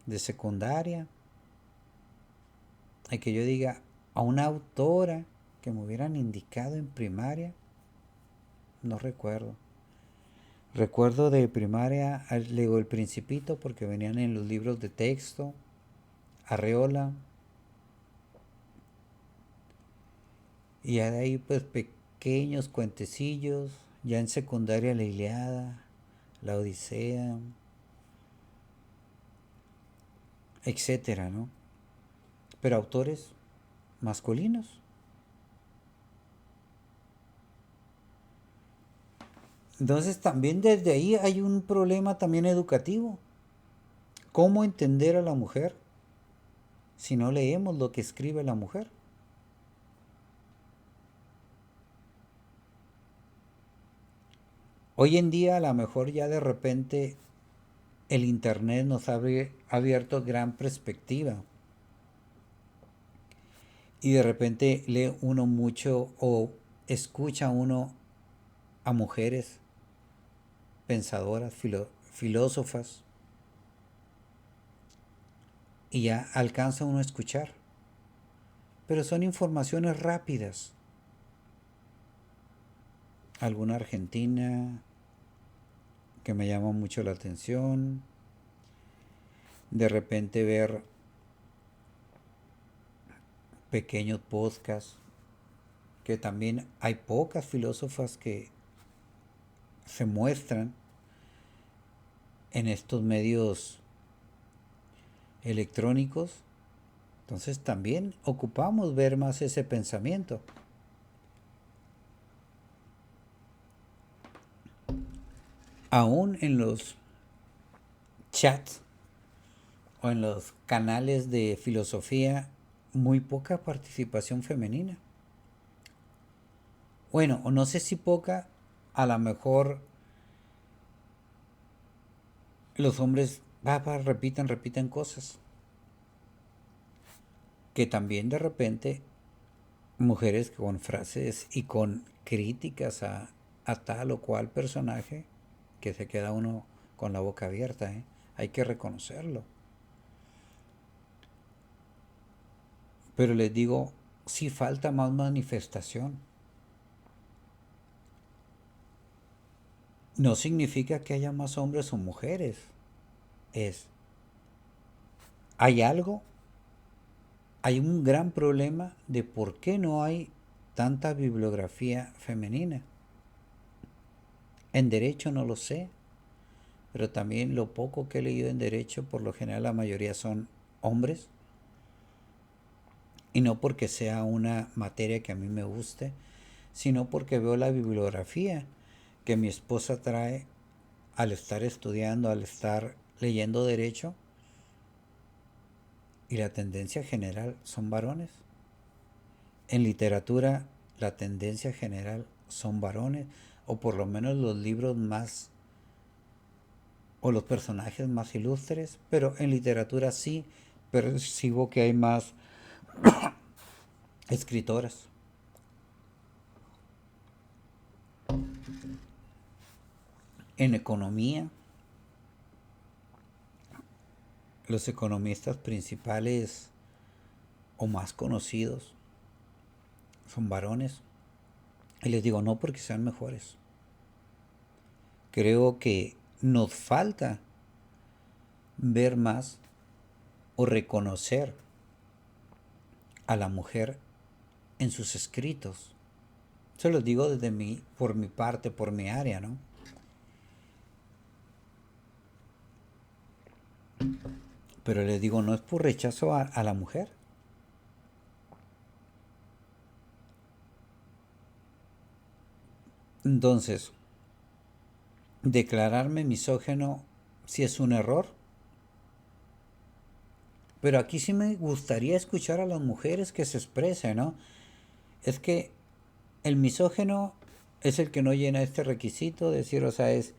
de secundaria. Y que yo diga, a una autora que me hubieran indicado en primaria, no recuerdo. Recuerdo de primaria, leo El Principito porque venían en los libros de texto, Arreola, y ya de ahí pues pequeños cuentecillos, ya en secundaria La Ilíada, La Odisea, etcétera, ¿no? Pero autores masculinos. Entonces también desde ahí hay un problema también educativo. ¿Cómo entender a la mujer si no leemos lo que escribe la mujer? Hoy en día a lo mejor ya de repente el internet nos ha abierto gran perspectiva y de repente lee uno mucho o escucha uno a mujeres pensadoras, filósofas, y ya alcanza uno a escuchar. Pero son informaciones rápidas. Alguna argentina que me llama mucho la atención. De repente ver pequeños podcasts, que también hay pocas filósofas que se muestran en estos medios electrónicos. Entonces también ocupamos ver más ese pensamiento. Aún en los chats o en los canales de filosofía, muy poca participación femenina. Bueno, o no sé si poca, a lo mejor los hombres repiten cosas. Que también de repente mujeres con frases y con críticas a tal o cual personaje, que se queda uno con la boca abierta, ¿eh? Hay que reconocerlo. Pero les digo, sí falta más manifestación. No significa que haya más hombres o mujeres. Es, hay algo, hay un gran problema de por qué no hay tanta bibliografía femenina. En derecho no lo sé, pero también lo poco que he leído en derecho, por lo general la mayoría son hombres. Y no porque sea una materia que a mí me guste, sino porque veo la bibliografía que mi esposa trae al estar estudiando, al estar leyendo derecho, y la tendencia general son varones. En literatura la tendencia general son varones, o por lo menos los libros más o los personajes más ilustres, pero en literatura sí percibo que hay más escritoras. En economía, los economistas principales o más conocidos son varones. Y les digo, no porque sean mejores. Creo que nos falta ver más o reconocer a la mujer en sus escritos. Se los digo desde por mi parte, por mi área, ¿no? Pero les digo, no es por rechazo a la mujer. Entonces, declararme misógeno sí es un error. Pero aquí sí me gustaría escuchar a las mujeres que se expresen, ¿no? Es que el misógeno es el que no llena este requisito, decir, o sea, es,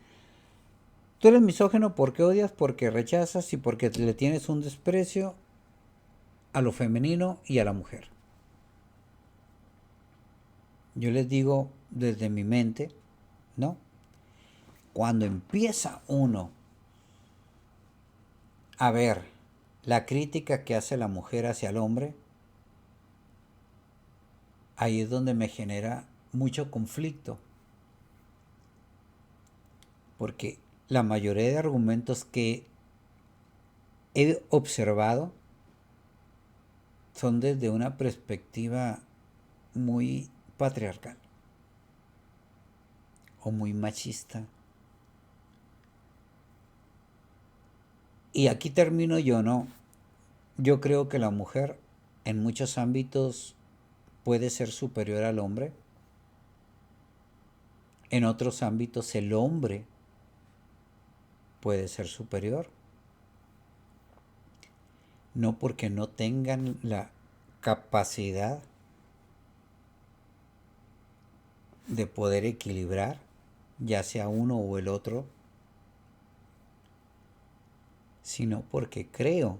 tú eres misógeno porque odias, porque rechazas y porque le tienes un desprecio a lo femenino y a la mujer. Yo les digo desde mi mente, ¿no? Cuando empieza uno a ver la crítica que hace la mujer hacia el hombre, ahí es donde me genera mucho conflicto. Porque la mayoría de argumentos que he observado son desde una perspectiva muy patriarcal o muy machista. Y aquí termino yo, ¿no? Yo creo que la mujer en muchos ámbitos puede ser superior al hombre. En otros ámbitos el hombre puede ser superior. No porque no tengan la capacidad de poder equilibrar, ya sea uno o el otro, sino porque creo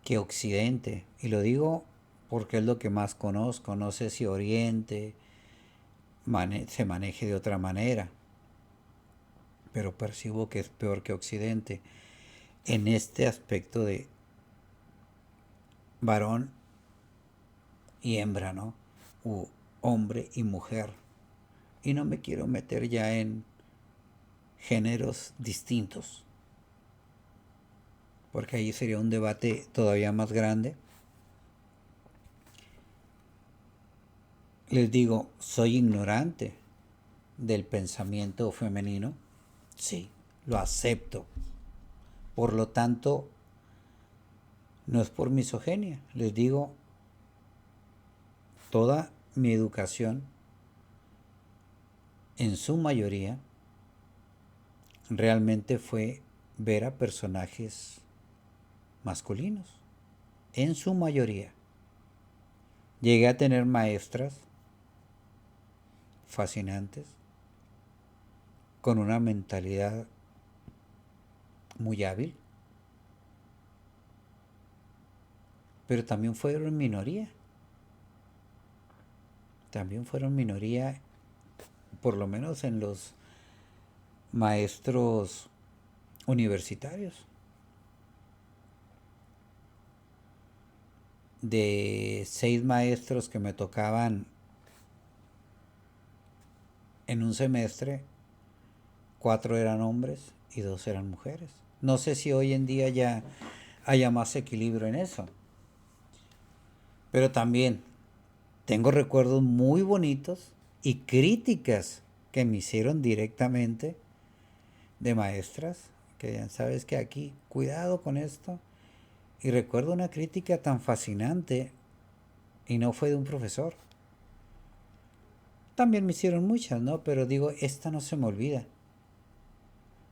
que Occidente, y lo digo porque es lo que más conozco, no sé si Oriente se maneje de otra manera, pero percibo que es peor que Occidente en este aspecto de varón y hembra, ¿no? U hombre y mujer. Y no me quiero meter ya en géneros distintos, porque ahí sería un debate todavía más grande. Les digo, soy ignorante del pensamiento femenino. Sí, lo acepto. Por lo tanto, no es por misoginia. Les digo, toda mi educación, en su mayoría, realmente fue ver a personajes masculinos. En su mayoría. Llegué a tener maestras fascinantes, con una mentalidad muy hábil, pero también fueron minoría. También fueron minoría, por lo menos en los maestros universitarios. De 6 maestros que me tocaban en un semestre, 4 eran hombres y 2 eran mujeres. No sé si hoy en día ya haya más equilibrio en eso. Pero también tengo recuerdos muy bonitos y críticas que me hicieron directamente de maestras, que ya sabes que aquí, cuidado con esto. Y recuerdo una crítica tan fascinante y no fue de un profesor. También me hicieron muchas, ¿no? Pero digo, esta no se me olvida.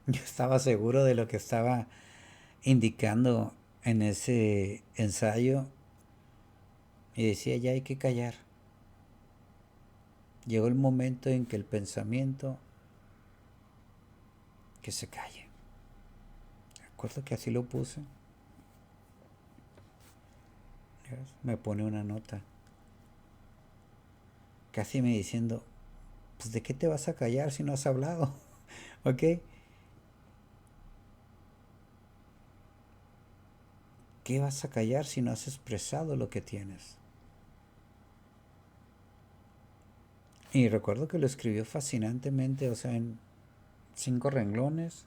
Yo estaba seguro de lo que estaba indicando en ese ensayo y decía, ya hay que callar. Llegó el momento en que el pensamiento que se calle. Recuerdo que así lo puse. Me pone una nota. Casi me diciendo, pues ¿de qué te vas a callar si no has hablado? ¿Ok? ¿Qué vas a callar si no has expresado lo que tienes? Y recuerdo que lo escribió fascinantemente, o sea, en 5 renglones.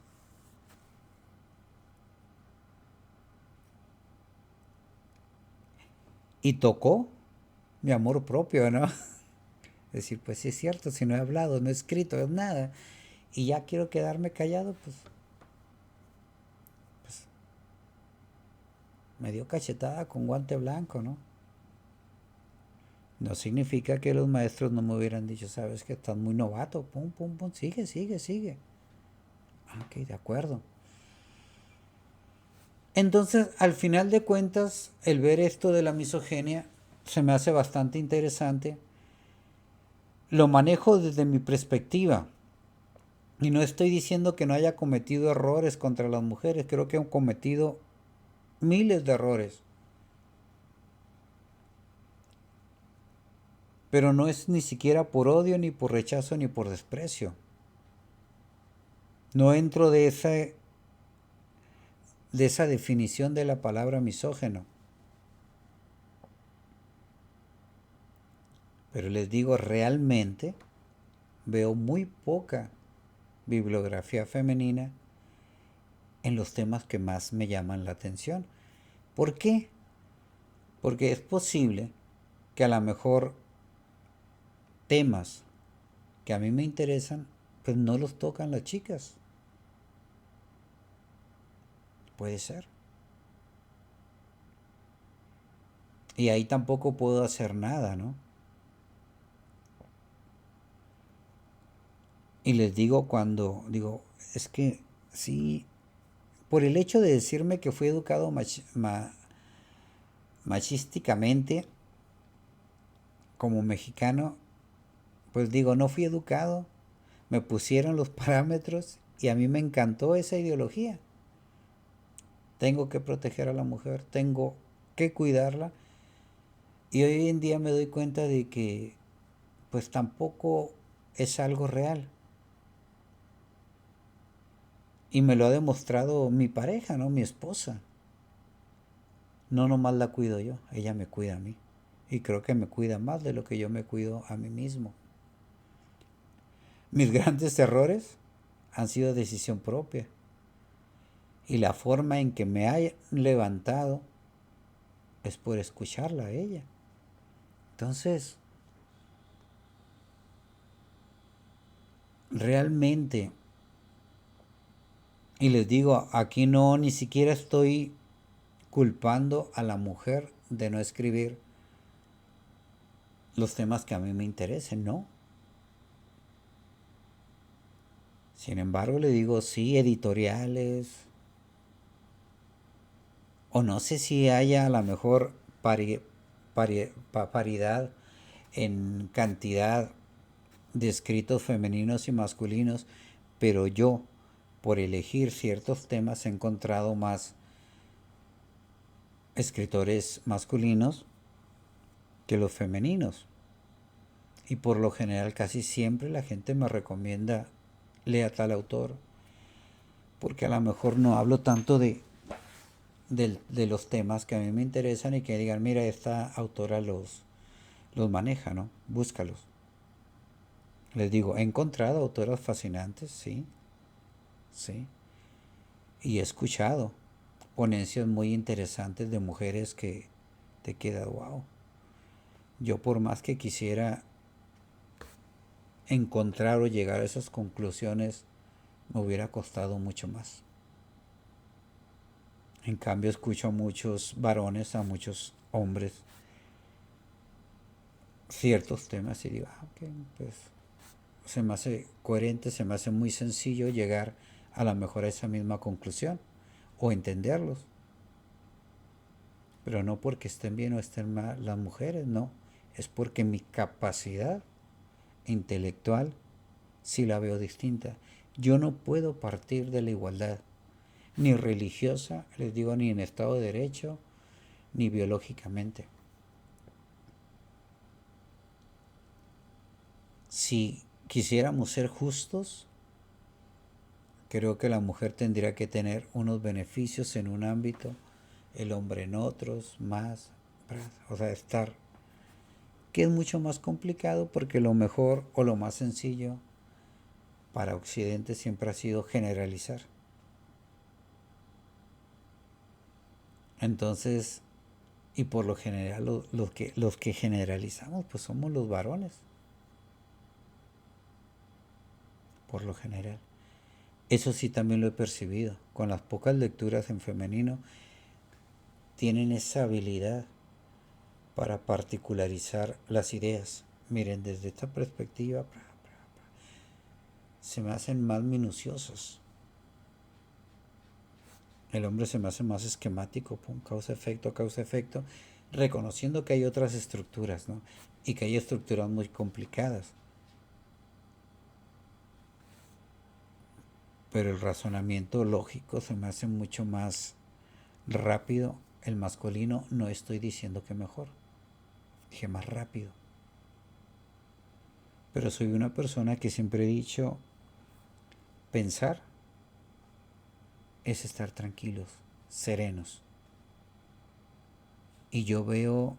Y tocó mi amor propio, ¿no? Es decir, pues sí es cierto, si no he hablado, no he escrito, nada. Y ya quiero quedarme callado, pues me dio cachetada con guante blanco, ¿no? No significa que los maestros no me hubieran dicho, sabes que estás muy novato, pum, pum, pum, sigue, sigue, sigue. Ah, ok, de acuerdo. Entonces, al final de cuentas, el ver esto de la misoginia se me hace bastante interesante. Lo manejo desde mi perspectiva. Y no estoy diciendo que no haya cometido errores contra las mujeres. Creo que han cometido miles de errores. Pero no es ni siquiera por odio, ni por rechazo, ni por desprecio. No entro de esa definición de la palabra misógeno. Pero les digo, realmente veo muy poca bibliografía femenina en los temas que más me llaman la atención. ¿Por qué? Porque es posible que a lo mejor temas que a mí me interesan, pues no los tocan las chicas. Puede ser. Y ahí tampoco puedo hacer nada, ¿no? Y les digo cuando digo, es que sí, por el hecho de decirme que fui educado machísticamente como mexicano, pues digo, no fui educado, me pusieron los parámetros y a mí me encantó esa ideología. Tengo que proteger a la mujer, tengo que cuidarla. Y hoy en día me doy cuenta de que pues tampoco es algo real. Y me lo ha demostrado mi pareja, ¿no? Mi esposa. No nomás la cuido yo, ella me cuida a mí. Y creo que me cuida más de lo que yo me cuido a mí mismo. Mis grandes errores han sido decisión propia. Y la forma en que me ha levantado es por escucharla a ella. Entonces, realmente, y les digo, aquí no, ni siquiera estoy culpando a la mujer de no escribir los temas que a mí me interesen, no. Sin embargo, le digo, sí, editoriales, o no sé si haya a lo mejor paridad en cantidad de escritos femeninos y masculinos, pero yo, por elegir ciertos temas, he encontrado más escritores masculinos que los femeninos. Y por lo general casi siempre la gente me recomienda lea tal autor, porque a lo mejor no hablo tanto de los temas que a mí me interesan y que digan, mira, esta autora los maneja, ¿no? Búscalos. Les digo, he encontrado autoras fascinantes, sí, sí. Y he escuchado ponencias muy interesantes de mujeres que te queda, wow. Yo por más que quisiera encontrar o llegar a esas conclusiones, me hubiera costado mucho más. En cambio escucho a muchos varones, a muchos hombres, ciertos temas y digo, ok, pues se me hace coherente, se me hace muy sencillo llegar a la mejor a esa misma conclusión o entenderlos. Pero no porque estén bien o estén mal las mujeres, no. Es porque mi capacidad intelectual sí la veo distinta. Yo no puedo partir de la igualdad, ni religiosa, les digo, ni en Estado de Derecho, ni biológicamente. Si quisiéramos ser justos, creo que la mujer tendría que tener unos beneficios en un ámbito, el hombre en otros, más, o sea, estar, que es mucho más complicado porque lo mejor o lo más sencillo para Occidente siempre ha sido generalizar. Entonces, y por lo general los que generalizamos pues somos los varones, por lo general. Eso sí también lo he percibido. Con las pocas lecturas en femenino tienen esa habilidad para particularizar las ideas. Miren, desde esta perspectiva se me hacen más minuciosos. El hombre se me hace más esquemático, pum, causa efecto, reconociendo que hay otras estructuras, ¿no? Y que hay estructuras muy complicadas. Pero el razonamiento lógico se me hace mucho más rápido. El masculino no estoy diciendo que mejor, dije más rápido. Pero soy una persona que siempre he dicho, pensar es estar tranquilos, serenos. Y yo veo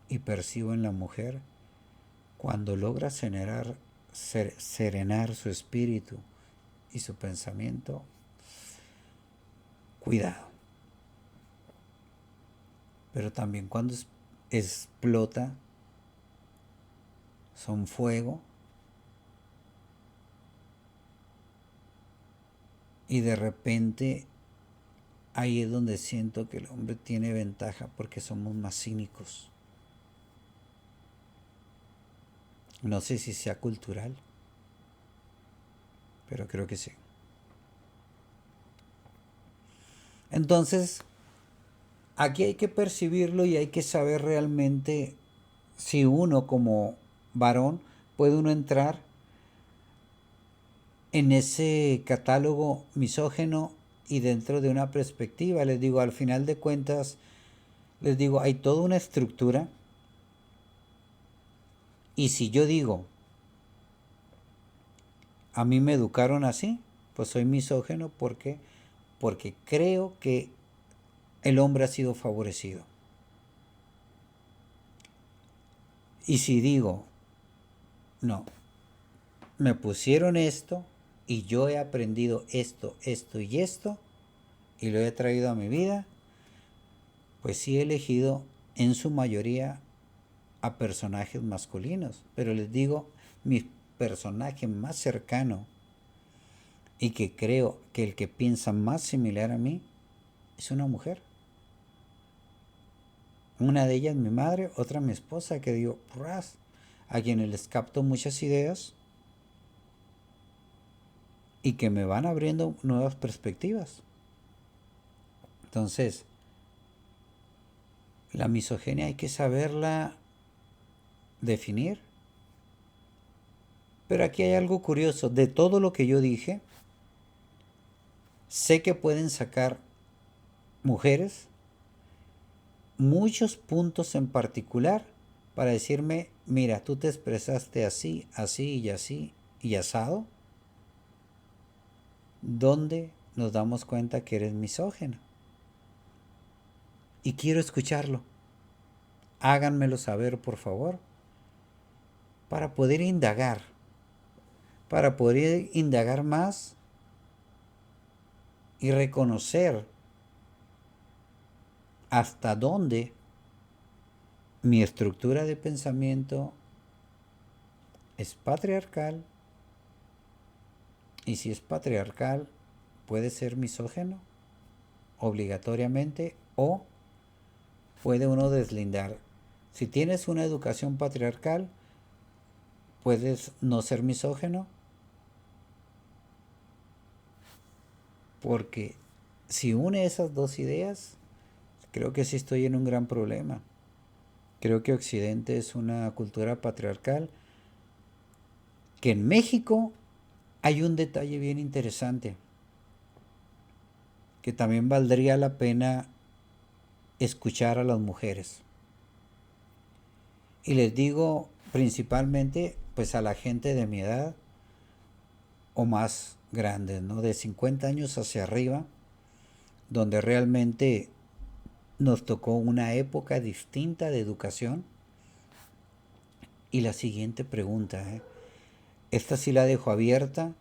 y percibo en la mujer, cuando logra serenar su espíritu y su pensamiento, cuidado. Pero también cuando explota, son fuego, y de repente ahí es donde siento que el hombre tiene ventaja porque somos más cínicos. No sé si sea cultural, pero creo que sí. Entonces, aquí hay que percibirlo y hay que saber realmente si uno como varón puede uno entrar en ese catálogo misógeno y dentro de una perspectiva. Les digo, al final de cuentas, les digo, hay toda una estructura. Y si yo digo, a mí me educaron así, pues soy misógeno porque creo que el hombre ha sido favorecido. Y si digo, no, me pusieron esto y yo he aprendido esto, esto y esto y lo he traído a mi vida, pues sí he elegido en su mayoría a personajes masculinos. Pero les digo, mis personaje más cercano y que creo que el que piensa más similar a mí es una mujer. Una de ellas mi madre, otra mi esposa, que digo, "Pras", a quienes les capto muchas ideas y que me van abriendo nuevas perspectivas. Entonces, la misoginia hay que saberla definir. Pero aquí hay algo curioso. De todo lo que yo dije, sé que pueden sacar mujeres muchos puntos en particular para decirme, mira, tú te expresaste así, así y así y asado, donde nos damos cuenta que eres misógino. Y quiero escucharlo. Háganmelo saber, por favor, para poder indagar más y reconocer hasta dónde mi estructura de pensamiento es patriarcal, y si es patriarcal puede ser misógeno obligatoriamente, o puede uno deslindar. Si tienes una educación patriarcal, puedes no ser misógino, porque si une esas dos ideas, creo que sí estoy en un gran problema. Creo que Occidente es una cultura patriarcal, que en México hay un detalle bien interesante que también valdría la pena escuchar a las mujeres. Y les digo principalmente pues a la gente de mi edad o más grandes, ¿no? De 50 años hacia arriba, donde realmente nos tocó una época distinta de educación. Y la siguiente pregunta, esta sí la dejo abierta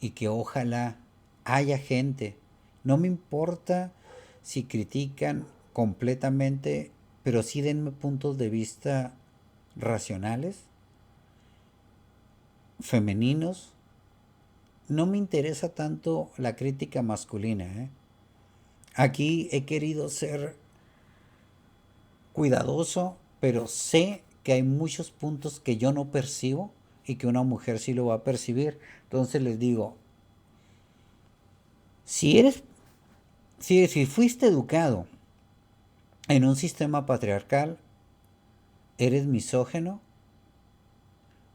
y que ojalá haya gente, no me importa si critican completamente, pero sí denme puntos de vista racionales, femeninos. No me interesa tanto la crítica masculina, ¿eh? Aquí he querido ser cuidadoso, pero sé que hay muchos puntos que yo no percibo y que una mujer sí lo va a percibir. Entonces les digo, si eres, si fuiste educado en un sistema patriarcal, ¿eres misógino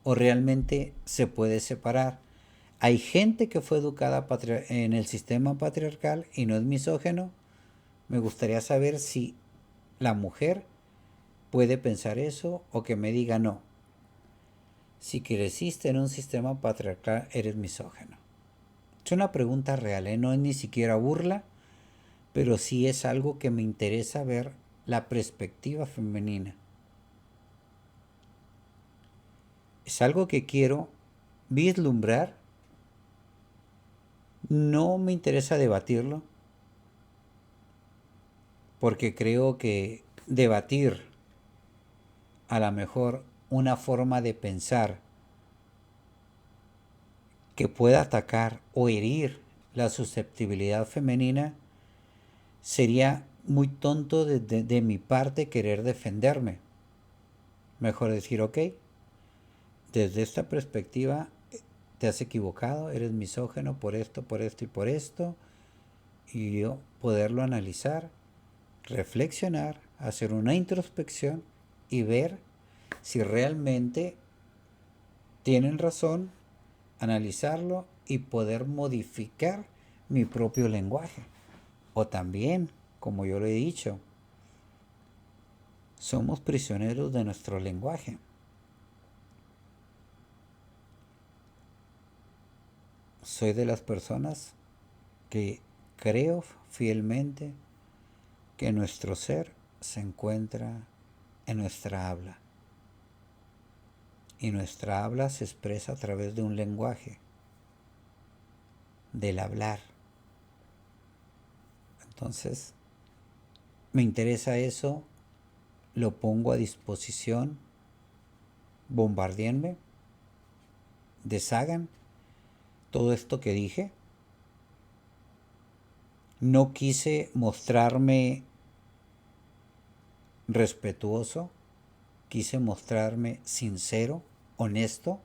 o realmente se puede separar? Hay gente que fue educada en el sistema patriarcal y no es misógeno. Me gustaría saber si la mujer puede pensar eso, o que me diga no. Si creciste en un sistema patriarcal, eres misógino. Es una pregunta real, ¿eh? No es ni siquiera burla, pero sí es algo que me interesa ver la perspectiva femenina. Es algo que quiero vislumbrar. No me interesa debatirlo, porque creo que debatir a lo mejor una forma de pensar que pueda atacar o herir la susceptibilidad femenina sería muy tonto de mi parte querer defenderme. Mejor decir, ok, desde esta perspectiva te has equivocado, eres misógino por esto y por esto, y yo poderlo analizar, reflexionar, hacer una introspección y ver si realmente tienen razón, analizarlo y poder modificar mi propio lenguaje. O también, como yo lo he dicho, somos prisioneros de nuestro lenguaje. Soy de las personas que creo fielmente que nuestro ser se encuentra en nuestra habla. Y nuestra habla se expresa a través de un lenguaje, del hablar. Entonces, me interesa eso, lo pongo a disposición, bombardeenme, deshagan todo esto que dije. No quise mostrarme respetuoso, quise mostrarme sincero, honesto,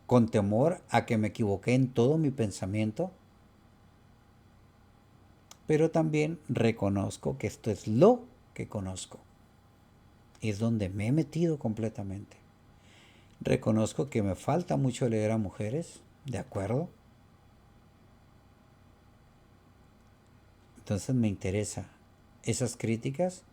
con temor a que me equivoqué en todo mi pensamiento, pero también reconozco que esto es lo que conozco. Es donde me he metido completamente. Reconozco que me falta mucho leer a mujeres, ¿de acuerdo? Entonces me interesa esas críticas.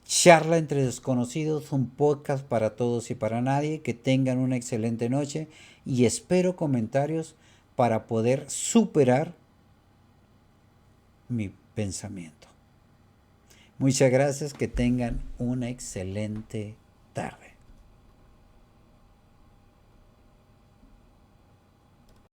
Charla entre desconocidos, un podcast para todos y para nadie. Que tengan una excelente noche y espero comentarios para poder superar mi pensamiento. Muchas gracias, que tengan una excelente tarde.